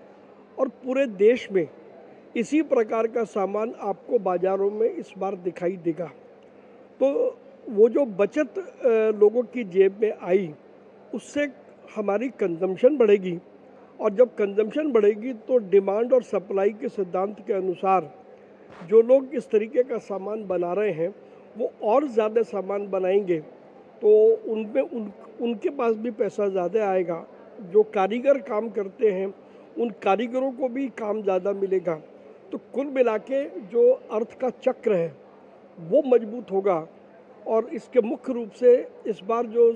और पूरे देश में इसी प्रकार का सामान आपको बाज़ारों में इस बार दिखाई देगा। तो वो जो बचत लोगों की जेब में आई, उससे हमारी कंजम्पशन बढ़ेगी और जब कंजम्पशन बढ़ेगी तो डिमांड और सप्लाई के सिद्धांत के अनुसार जो लोग इस तरीके का सामान बना रहे हैं वो और ज़्यादा सामान बनाएंगे, तो उनमें उनके पास भी पैसा ज़्यादा आएगा। जो कारीगर काम करते हैं उन कारीगरों को भी काम ज़्यादा मिलेगा। तो कुल मिला के जो अर्थ का चक्र है वो मजबूत होगा और इसके मुख्य रूप से इस बार जो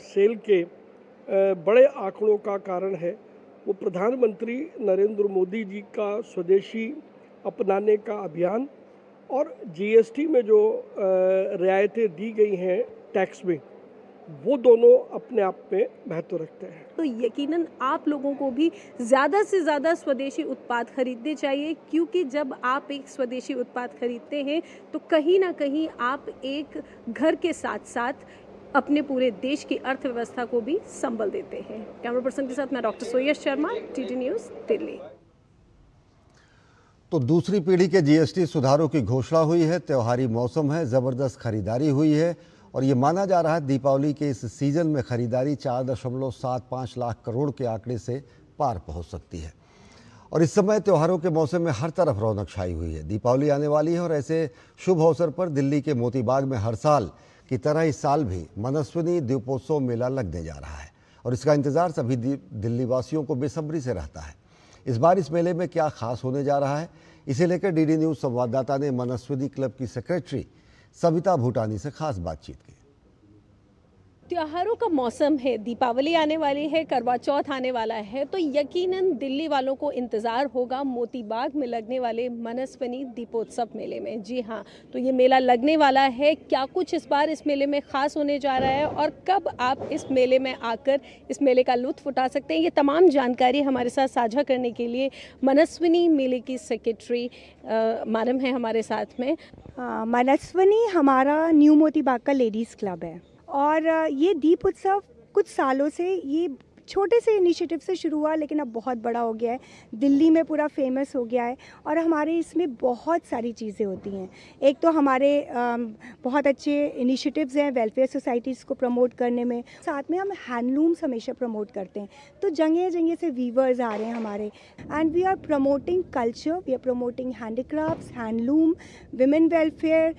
सेल के बड़े आंकड़ों का कारण है वो प्रधानमंत्री नरेंद्र मोदी जी का स्वदेशी अपनाने का अभियान और GST में जो रियायतें दी गई हैं टैक्स में, वो दोनों अपने आप में महत्व रखते हैं। तो यकीनन आप लोगों को भी ज़्यादा से ज़्यादा स्वदेशी उत्पाद खरीदने चाहिए, क्योंकि जब आप एक स्वदेशी उत्पाद खरीदते हैं तो कहीं ना कहीं आप एक घर के साथ साथ अपने पूरे देश की अर्थव्यवस्था को भी संबल देते हैं। कैमरा पर्सन के साथ मैं doctor Soyash Sharma, DD news, Delhi. तो दूसरी पीढ़ी के जीएसटी सुधारों की घोषणा हुई है। त्योहारी मौसम है, ज़बरदस्त खरीदारी हुई है और ये माना जा रहा है दीपावली के इस सीज़न में खरीदारी 4.75 लाख करोड़ के आंकड़े से पार पहुंच सकती है। और इस समय त्योहारों के मौसम में हर तरफ रौनक छाई हुई है। दीपावली आने वाली है और ऐसे शुभ अवसर पर दिल्ली के मोती बाग में हर साल की तरह इस साल भी मनस्विनी दीपोत्सव मेला लगने जा रहा है और इसका इंतज़ार सभी दिल्ली वासियों को बेसब्री से रहता है। इस बार इस मेले में क्या खास होने जा रहा है, इसे लेकर डीडी न्यूज़ संवाददाता ने मनस्विनी क्लब की सेक्रेटरी सविता भूटानी से खास बातचीत की। त्योहारों का मौसम है, दीपावली आने वाली है, करवा चौथ आने वाला है, तो यकीनन दिल्ली वालों को इंतज़ार होगा मोती बाग में लगने वाले मनस्विनी दीपोत्सव मेले में। जी हाँ, तो ये मेला लगने वाला है। क्या कुछ इस बार इस मेले में ख़ास होने जा रहा है और कब आप इस मेले में आकर इस मेले का लुत्फ़ उठा सकते हैं, ये तमाम जानकारी हमारे साथ साझा करने के लिए मनस्विनी मेले की सेक्रेटरी मैडम है हमारे साथ में। मनस्विनी हमारा न्यू मोती बाग का लेडीज़ क्लब है और ये दीप उत्सव कुछ सालों से ये छोटे से इनिशिएटिव से शुरू हुआ लेकिन अब बहुत बड़ा हो गया है, दिल्ली में पूरा फेमस हो गया है और हमारे इसमें बहुत सारी चीज़ें होती हैं। एक तो हमारे बहुत अच्छे इनिशिएटिव्स हैं वेलफेयर सोसाइटीज़ को प्रमोट करने में, साथ में हम हैंडलूम्स हमेशा प्रमोट करते हैं। तो जगह जगह से वीवर्स आ रहे हैं हमारे and we are promoting culture, we are promoting handicrafts, handloom, women welfare,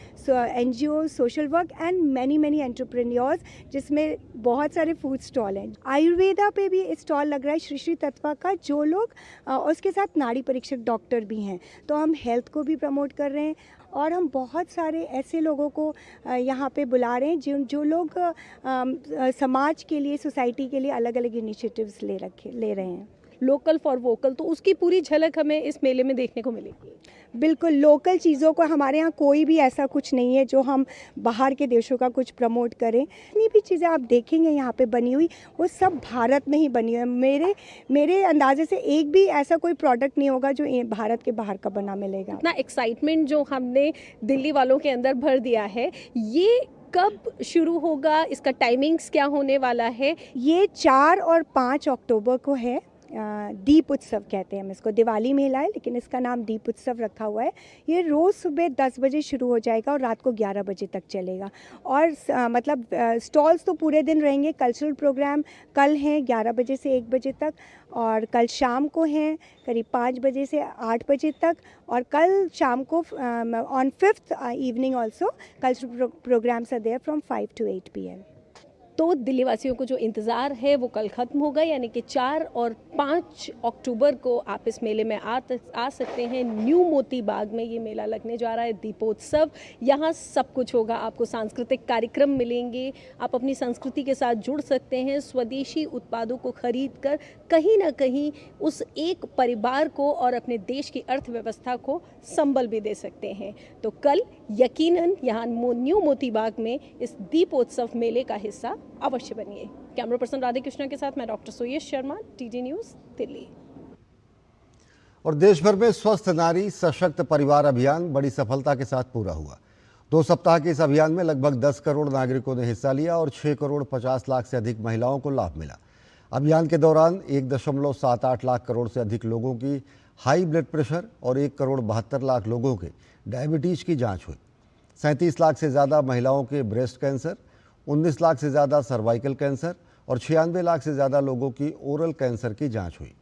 NGOs, social work and many entrepreneurs, जिसमें बहुत सारे फूड स्टॉल हैं। आयुर्वेदा पे भी स्टॉल लग रहा है श्री श्री तत्वा का, जो लोग उसके साथ नाड़ी परीक्षक डॉक्टर भी हैं, तो हम हेल्थ को भी प्रमोट कर रहे हैं और हम बहुत सारे ऐसे लोगों को यहाँ पे बुला रहे हैं जो लोग समाज के लिए, सोसाइटी के लिए अलग अलग इनिशिएटिव्स ले रहे हैं। लोकल फॉर वोकल, तो उसकी पूरी झलक हमें इस मेले में देखने को मिलेगी। बिल्कुल, लोकल चीज़ों को, हमारे यहाँ कोई भी ऐसा कुछ नहीं है जो हम बाहर के देशों का कुछ प्रमोट करें। जितनी भी चीज़ें आप देखेंगे यहाँ पे बनी हुई, वो सब भारत में ही बनी हुई है। मेरे अंदाजे से एक भी ऐसा कोई प्रोडक्ट नहीं होगा जो भारत के बाहर का बना मिलेगा। इतना एक्साइटमेंट जो हमने दिल्ली वालों के अंदर भर दिया है, ये कब शुरू होगा, इसका टाइमिंग्स क्या होने वाला है? ये 4 और 5 अक्टूबर को है। दीप उत्सव कहते हैं हम इसको, दिवाली मेला है लेकिन इसका नाम दीप उत्सव रखा हुआ है। ये रोज़ सुबह 10 बजे शुरू हो जाएगा और रात को 11 बजे तक चलेगा और मतलब स्टॉल्स तो पूरे दिन रहेंगे। कल्चरल प्रोग्राम कल हैं 11 बजे से 1 बजे तक और कल शाम को हैं करीब 5 बजे से 8 बजे तक और कल शाम को on 5th evening also cultural programmes are there from 5 to 8 PM। तो दिल्ली वासियों को जो इंतज़ार है वो कल ख़त्म होगा, यानी कि 4 और 5 अक्टूबर को आप इस मेले में आ सकते हैं। न्यू मोती बाग में ये मेला लगने जा रहा है, दीपोत्सव। यहाँ सब कुछ होगा, आपको सांस्कृतिक कार्यक्रम मिलेंगे, आप अपनी संस्कृति के साथ जुड़ सकते हैं, स्वदेशी उत्पादों को खरीद कर कहीं ना कहीं उस एक परिवार को और अपने देश की अर्थव्यवस्था को संबल भी दे सकते हैं। तो कल यकीनन यहाँ न्यू मोती बाग में इस दीपोत्सव मेले का हिस्सा अवश्य बनिए। कैमरा पर्सन राधे कृष्णा के साथ मैं doctor Soyash Sharma, DD news, Delhi. और देश भर में स्वस्थ नारी सशक्त परिवार अभियान बड़ी सफलता के साथ पूरा हुआ। 2 सप्ताह के इस अभियान में लगभग 10 करोड़ नागरिकों ने हिस्सा लिया और 6 करोड़ 50 लाख से अधिक महिलाओं को लाभ मिला। अभियान के दौरान 1.78 लाख करोड़ से अधिक लोगों की हाई ब्लड प्रेशर और 1 करोड़ 72 लाख लोगों के डायबिटीज की जांच हुई। 37 लाख से ज़्यादा महिलाओं के ब्रेस्ट कैंसर, 19 लाख से ज़्यादा सर्वाइकल कैंसर और 96 लाख से ज़्यादा लोगों की ओरल कैंसर की जांच हुई।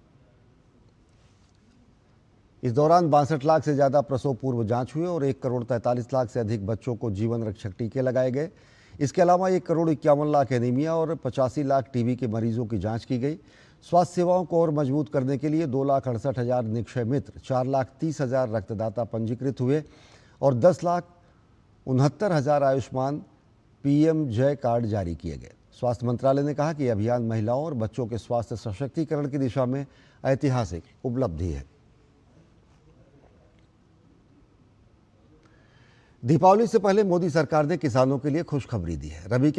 इस दौरान 62 लाख से ज़्यादा प्रसव पूर्व जांच हुई और 1 करोड़ 43 लाख से अधिक बच्चों को जीवन रक्षक टीके लगाए गए। इसके अलावा 1 करोड़ 51 लाख एनीमिया और 85 लाख टीबी के मरीजों की जांच की गई। स्वास्थ्य सेवाओं को और मजबूत करने के लिए 2,68,000 निक्षय मित्र, 4,30,000 रक्तदाता पंजीकृत हुए और 10,69,000 आयुष्मान PM जय कार्ड जारी किए गए। स्वास्थ्य मंत्रालय ने कहा कि यह अभियान महिलाओं और बच्चों के स्वास्थ्य सशक्तिकरण की दिशा में ऐतिहासिक उपलब्धि है। दीपावली से पहले मोदी सरकार ने किसानों के लिए खुशखबरी दी है। रबी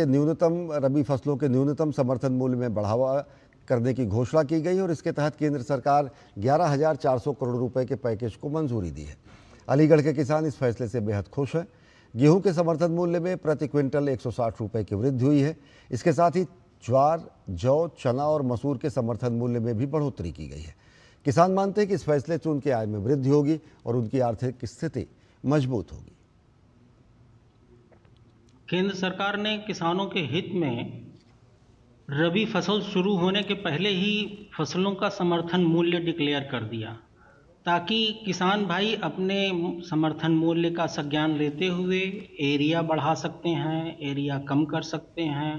फसलों के न्यूनतम समर्थन मूल्य में बढ़ावा करने की घोषणा की गई और इसके तहत केंद्र सरकार 11,400 करोड़ रुपए के पैकेज को मंजूरी दी है। अलीगढ़ के किसान इस फैसले से बेहद खुश हैं। गेहूं के समर्थन मूल्य में प्रति क्विंटल 160 रुपये की वृद्धि हुई है। इसके साथ ही ज्वार, जौ, चना और मसूर के समर्थन मूल्य में भी बढ़ोतरी की गई है। किसान मानते हैं कि इस फैसले से उनकी आय में वृद्धि होगी और उनकी आर्थिक स्थिति मजबूत होगी। केंद्र सरकार ने किसानों के हित में रबी फसल शुरू होने के पहले ही फसलों का समर्थन मूल्य डिक्लेयर कर दिया, ताकि किसान भाई अपने समर्थन मूल्य का संज्ञान लेते हुए एरिया बढ़ा सकते हैं, एरिया कम कर सकते हैं,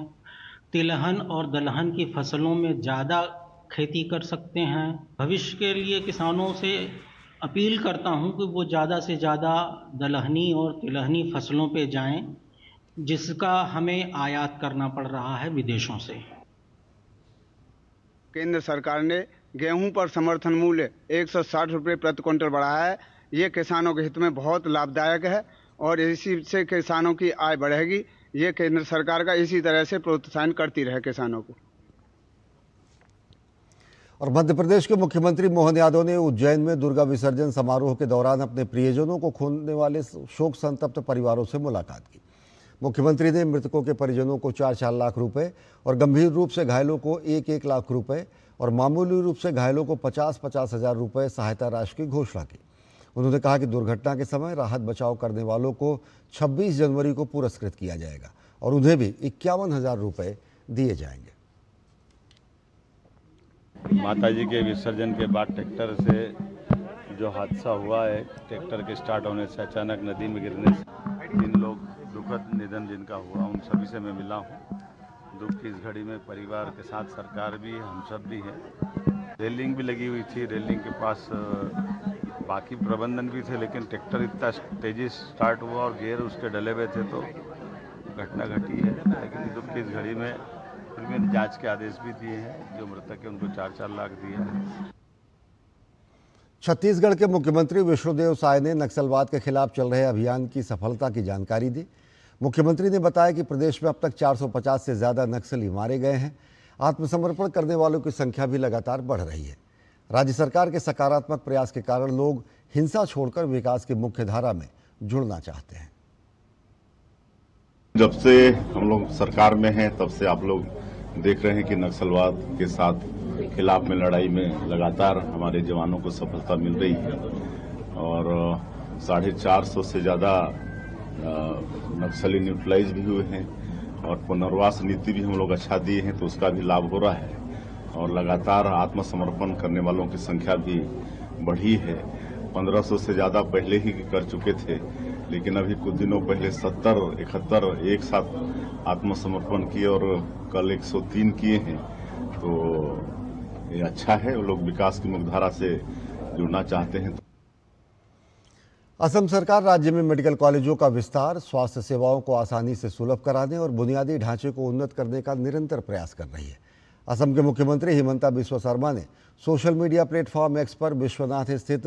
तिलहन और दलहन की फसलों में ज़्यादा खेती कर सकते हैं। भविष्य के लिए किसानों से अपील करता हूं कि वो ज़्यादा से ज़्यादा दलहनी और तिलहनी फसलों पे जाएं, जिसका हमें आयात करना पड़ रहा है विदेशों से। केंद्र सरकार ने गेहूं पर समर्थन मूल्य 160 रुपये प्रति क्विंटल बढ़ाया है। ये किसानों के हित में बहुत लाभदायक है और इसी से किसानों की आय बढ़ेगी। ये केंद्र सरकार का इसी तरह से प्रोत्साहन करती रहे किसानों को। और मध्य प्रदेश के मुख्यमंत्री मोहन यादव ने उज्जैन में दुर्गा विसर्जन समारोह के दौरान अपने प्रियजनों को खोने वाले शोक संतप्त परिवारों से मुलाकात की। मुख्यमंत्री ने मृतकों के परिजनों को 4-4 लाख रुपए और गंभीर रूप से घायलों को 1-1 लाख रुपए और मामूली रूप से घायलों को 50-50 हज़ार रुपये सहायता राशि की घोषणा की। उन्होंने कहा कि दुर्घटना के समय राहत बचाव करने वालों को 26 जनवरी को पुरस्कृत किया जाएगा और उन्हें भी 51,000 रुपये दिए जाएंगे। माताजी के विसर्जन के बाद ट्रैक्टर से जो हादसा हुआ है, ट्रैक्टर के स्टार्ट होने से अचानक नदी में गिरने से 3 लोग दुखद निधन जिनका हुआ, उन सभी से मैं मिला हूँ। दुख की इस घड़ी में परिवार के साथ सरकार भी, हम सब भी हैं। रेलिंग भी लगी हुई थी, रेलिंग के पास बाकी प्रबंधन भी थे, लेकिन ट्रैक्टर इतना तेजी स्टार्ट हुआ और गियर उसके डले हुए थे तो घटना घटी है। लेकिन दुख की इस घड़ी में फिर भी जांच के आदेश भी दिए हैं। जो मृतक है उनको 4-4 लाख दिए हैं। छत्तीसगढ़ के मुख्यमंत्री विष्णुदेव साय ने नक्सलवाद के खिलाफ चल रहे अभियान की सफलता की जानकारी दी। मुख्यमंत्री ने बताया कि प्रदेश में अब तक 450 से ज़्यादा नक्सली मारे गए हैं। आत्मसमर्पण करने वालों की संख्या भी लगातार बढ़ रही है। राज्य सरकार के सकारात्मक प्रयास के कारण लोग हिंसा छोड़कर विकास की मुख्य धारा में जुड़ना चाहते हैं। जब से हम लोग सरकार में हैं तब से आप लोग देख रहे हैं कि नक्सलवाद के साथ खिलाफ में लड़ाई में लगातार हमारे जवानों को सफलता मिल रही है और 450 से ज़्यादा नक्सली न्यूट्रलाइज भी हुए हैं और पुनर्वास नीति भी हम लोग अच्छा दिए हैं तो उसका भी लाभ हो रहा है और लगातार आत्मसमर्पण करने वालों की संख्या भी बढ़ी है। 1500 से ज़्यादा पहले ही कर चुके थे, लेकिन अभी कुछ दिनों पहले 70-71 एक साथ आत्मसमर्पण किए और कल 103 किए हैं। तो ये अच्छा है, वो लोग विकास की मुख्यधारा से जुड़ना चाहते हैं। असम सरकार राज्य में मेडिकल कॉलेजों का विस्तार, स्वास्थ्य सेवाओं को आसानी से सुलभ कराने और बुनियादी ढांचे को उन्नत करने का निरंतर प्रयास कर रही है। असम के मुख्यमंत्री हिमंता बिस्वा शर्मा ने सोशल मीडिया प्लेटफॉर्म एक्स पर विश्वनाथ स्थित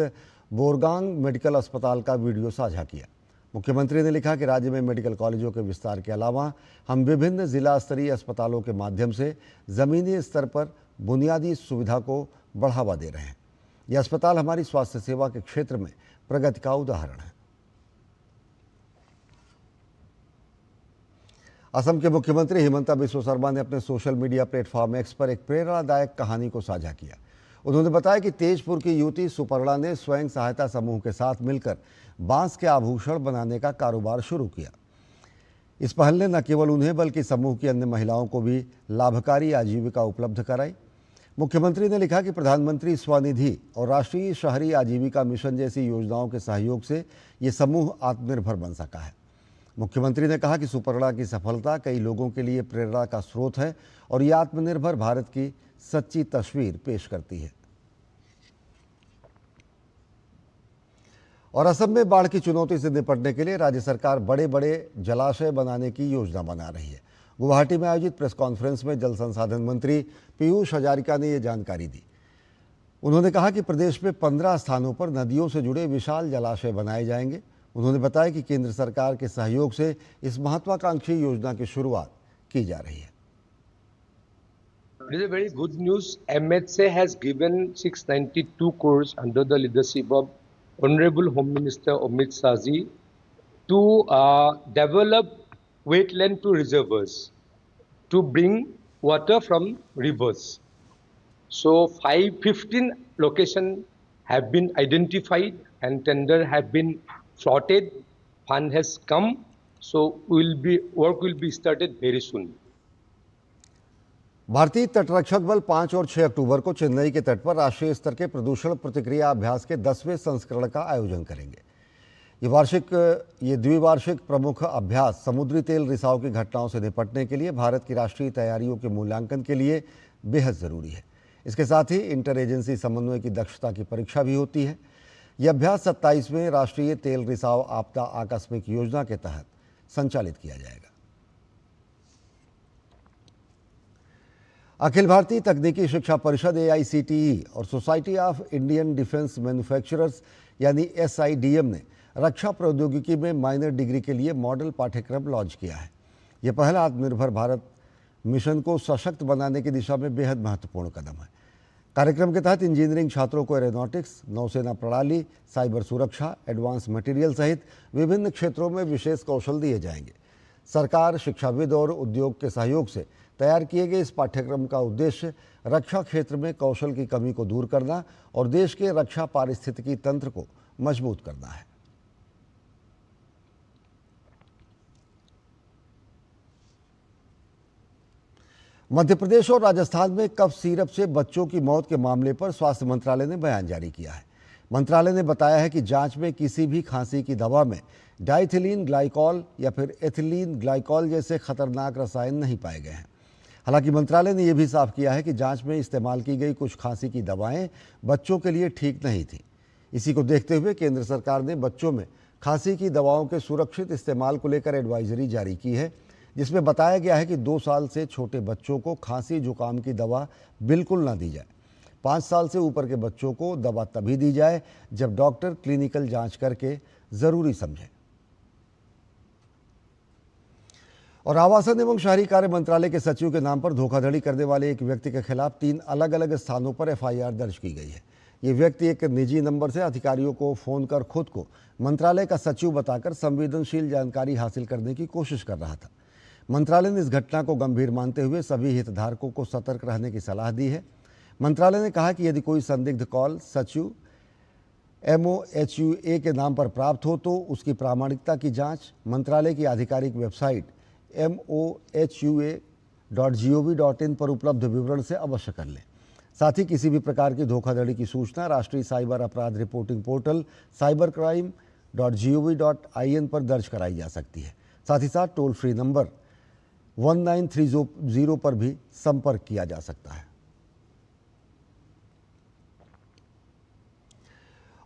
बोरगांग मेडिकल अस्पताल का वीडियो साझा किया। मुख्यमंत्री ने लिखा कि राज्य में मेडिकल कॉलेजों के विस्तार के अलावा हम विभिन्न जिला स्तरीय अस्पतालों के माध्यम से ज़मीनी स्तर पर बुनियादी सुविधा को बढ़ावा दे रहे हैं। यह अस्पताल हमारी स्वास्थ्य सेवा के क्षेत्र में प्रगति का उदाहरण है। असम के मुख्यमंत्री हिमंता बिस्वा शर्मा ने अपने सोशल मीडिया प्लेटफॉर्म एक्स पर एक प्रेरणादायक कहानी को साझा किया। उन्होंने बताया कि तेजपुर की युवती सुपर्णा ने स्वयं सहायता समूह के साथ मिलकर बांस के आभूषण बनाने का कारोबार शुरू किया। इस पहल ने न केवल उन्हें बल्कि समूह की अन्य महिलाओं को भी लाभकारी आजीविका उपलब्ध कराई। मुख्यमंत्री ने लिखा कि प्रधानमंत्री स्वनिधि और राष्ट्रीय शहरी आजीविका मिशन जैसी योजनाओं के सहयोग से ये समूह आत्मनिर्भर बन सका है। मुख्यमंत्री ने कहा कि सुपर्णा की सफलता कई लोगों के लिए प्रेरणा का स्रोत है और ये आत्मनिर्भर भारत की सच्ची तस्वीर पेश करती है। और असम में बाढ़ की चुनौती से निपटने के लिए राज्य सरकार बड़े बड़े जलाशय बनाने की योजना बना रही है। गुवाहाटी में आयोजित प्रेस कॉन्फ्रेंस में जल संसाधन मंत्री पीयूष हजारिका ने ये जानकारी दी। उन्होंने कहा कि प्रदेश में 15 स्थानों पर नदियों से जुड़े विशाल जलाशय बनाए जाएंगे। उन्होंने बताया कि केंद्र सरकार के सहयोग से इस महत्वाकांक्षी योजना की शुरुआत की जा रही है। It is a very good news. MHA has given 692 crores under the leadership of Honorable Home Minister Amit Shah ji to develop wetland to reservoirs, to bring water from rivers. So 15 locations have been identified and tender have been floated. Fund has come, so work will be started very soon. भारतीय तटरक्षक बल 5 और 6 अक्टूबर को चेन्नई के तट पर राष्ट्रीय स्तर के प्रदूषण प्रतिक्रिया अभ्यास के 10वें संस्करण का आयोजन करेंगे। ये द्विवार्षिक प्रमुख अभ्यास समुद्री तेल रिसाव की घटनाओं से निपटने के लिए भारत की राष्ट्रीय तैयारियों के मूल्यांकन के लिए बेहद ज़रूरी है। इसके साथ ही इंटर एजेंसी समन्वय की दक्षता की परीक्षा भी होती है। यह अभ्यास 27वें राष्ट्रीय तेल रिसाव आपदा आकस्मिक योजना के तहत संचालित किया जाएगा। अखिल भारतीय तकनीकी शिक्षा परिषद AICTE और society of Indian defence manufacturers यानी SIDM ने रक्षा प्रौद्योगिकी में माइनर डिग्री के लिए मॉडल पाठ्यक्रम लॉन्च किया है। यह पहला आत्मनिर्भर भारत मिशन को सशक्त बनाने की दिशा में बेहद महत्वपूर्ण कदम है। कार्यक्रम के तहत इंजीनियरिंग छात्रों को एरोनॉटिक्स, नौसेना प्रणाली, साइबर सुरक्षा, एडवांस मटेरियल सहित विभिन्न क्षेत्रों में विशेष कौशल दिए जाएंगे। सरकार, शिक्षाविद और उद्योग के सहयोग से तैयार किए गए इस पाठ्यक्रम का उद्देश्य रक्षा क्षेत्र में कौशल की कमी को दूर करना और देश के रक्षा पारिस्थितिकी तंत्र को मजबूत करना है। मध्य प्रदेश और राजस्थान में कफ सिरप से बच्चों की मौत के मामले पर स्वास्थ्य मंत्रालय ने बयान जारी किया है। मंत्रालय ने बताया है कि जांच में किसी भी खांसी की दवा में डाइथिलीन ग्लाइकॉल या फिर एथिलीन ग्लाइकॉल जैसे खतरनाक रसायन नहीं पाए गए हैं। हालांकि मंत्रालय ने यह भी साफ किया है कि जांच में इस्तेमाल की गई कुछ खांसी की दवाएं बच्चों के लिए ठीक नहीं थी। इसी को देखते हुए केंद्र सरकार ने बच्चों में खांसी की दवाओं के सुरक्षित इस्तेमाल को लेकर एडवाइजरी जारी की है, जिसमें बताया गया है कि 2 साल से छोटे बच्चों को खांसी जुकाम की दवा बिल्कुल ना दी जाए। 5 साल से ऊपर के बच्चों को दवा तभी दी जाए जब डॉक्टर क्लिनिकल जांच करके ज़रूरी समझे। और आवासन एवं शहरी कार्य मंत्रालय के सचिव के नाम पर धोखाधड़ी करने वाले एक व्यक्ति के खिलाफ 3 अलग अलग स्थानों पर FIR दर्ज की गई है। ये व्यक्ति एक निजी नंबर से अधिकारियों को फ़ोन कर खुद को मंत्रालय का सचिव बताकर संवेदनशील जानकारी हासिल करने की कोशिश कर रहा था। मंत्रालय ने इस घटना को गंभीर मानते हुए सभी हितधारकों को सतर्क रहने की सलाह दी है। मंत्रालय ने कहा कि यदि कोई संदिग्ध कॉल सचिव MOHUA के नाम पर प्राप्त हो तो उसकी प्रामाणिकता की जांच मंत्रालय की आधिकारिक वेबसाइट MOHUA.gov.in पर उपलब्ध विवरण से अवश्य कर लें। साथ ही किसी भी प्रकार की धोखाधड़ी की सूचना राष्ट्रीय साइबर अपराध रिपोर्टिंग पोर्टल cybercrime.gov.in पर दर्ज कराई जा सकती है। साथ ही साथ टोल फ्री नंबर 1930 पर भी संपर्क किया जा सकता है।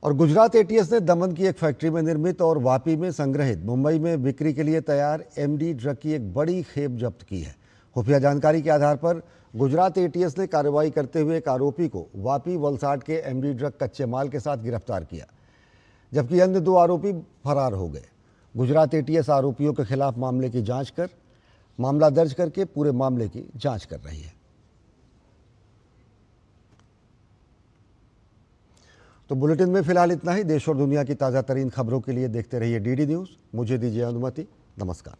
और गुजरात ATS ने दमन की एक फैक्ट्री में निर्मित और वापी में संग्रहित मुंबई में बिक्री के लिए तैयार MD ड्रग की एक बड़ी खेप जब्त की है। खुफिया जानकारी के आधार पर गुजरात ATS ने कार्रवाई करते हुए एक आरोपी को वापी वलसाड के MD ड्रग कच्चे माल के साथ गिरफ्तार किया, जबकि अन्य 2 आरोपी फरार हो गए। गुजरात ATS आरोपियों के खिलाफ मामला दर्ज करके पूरे मामले की जांच कर रही है। तो बुलेटिन में फिलहाल इतना ही। देश और दुनिया की ताज़ा तरीन खबरों के लिए देखते रहिए DD न्यूज़। मुझे दीजिए अनुमति। नमस्कार।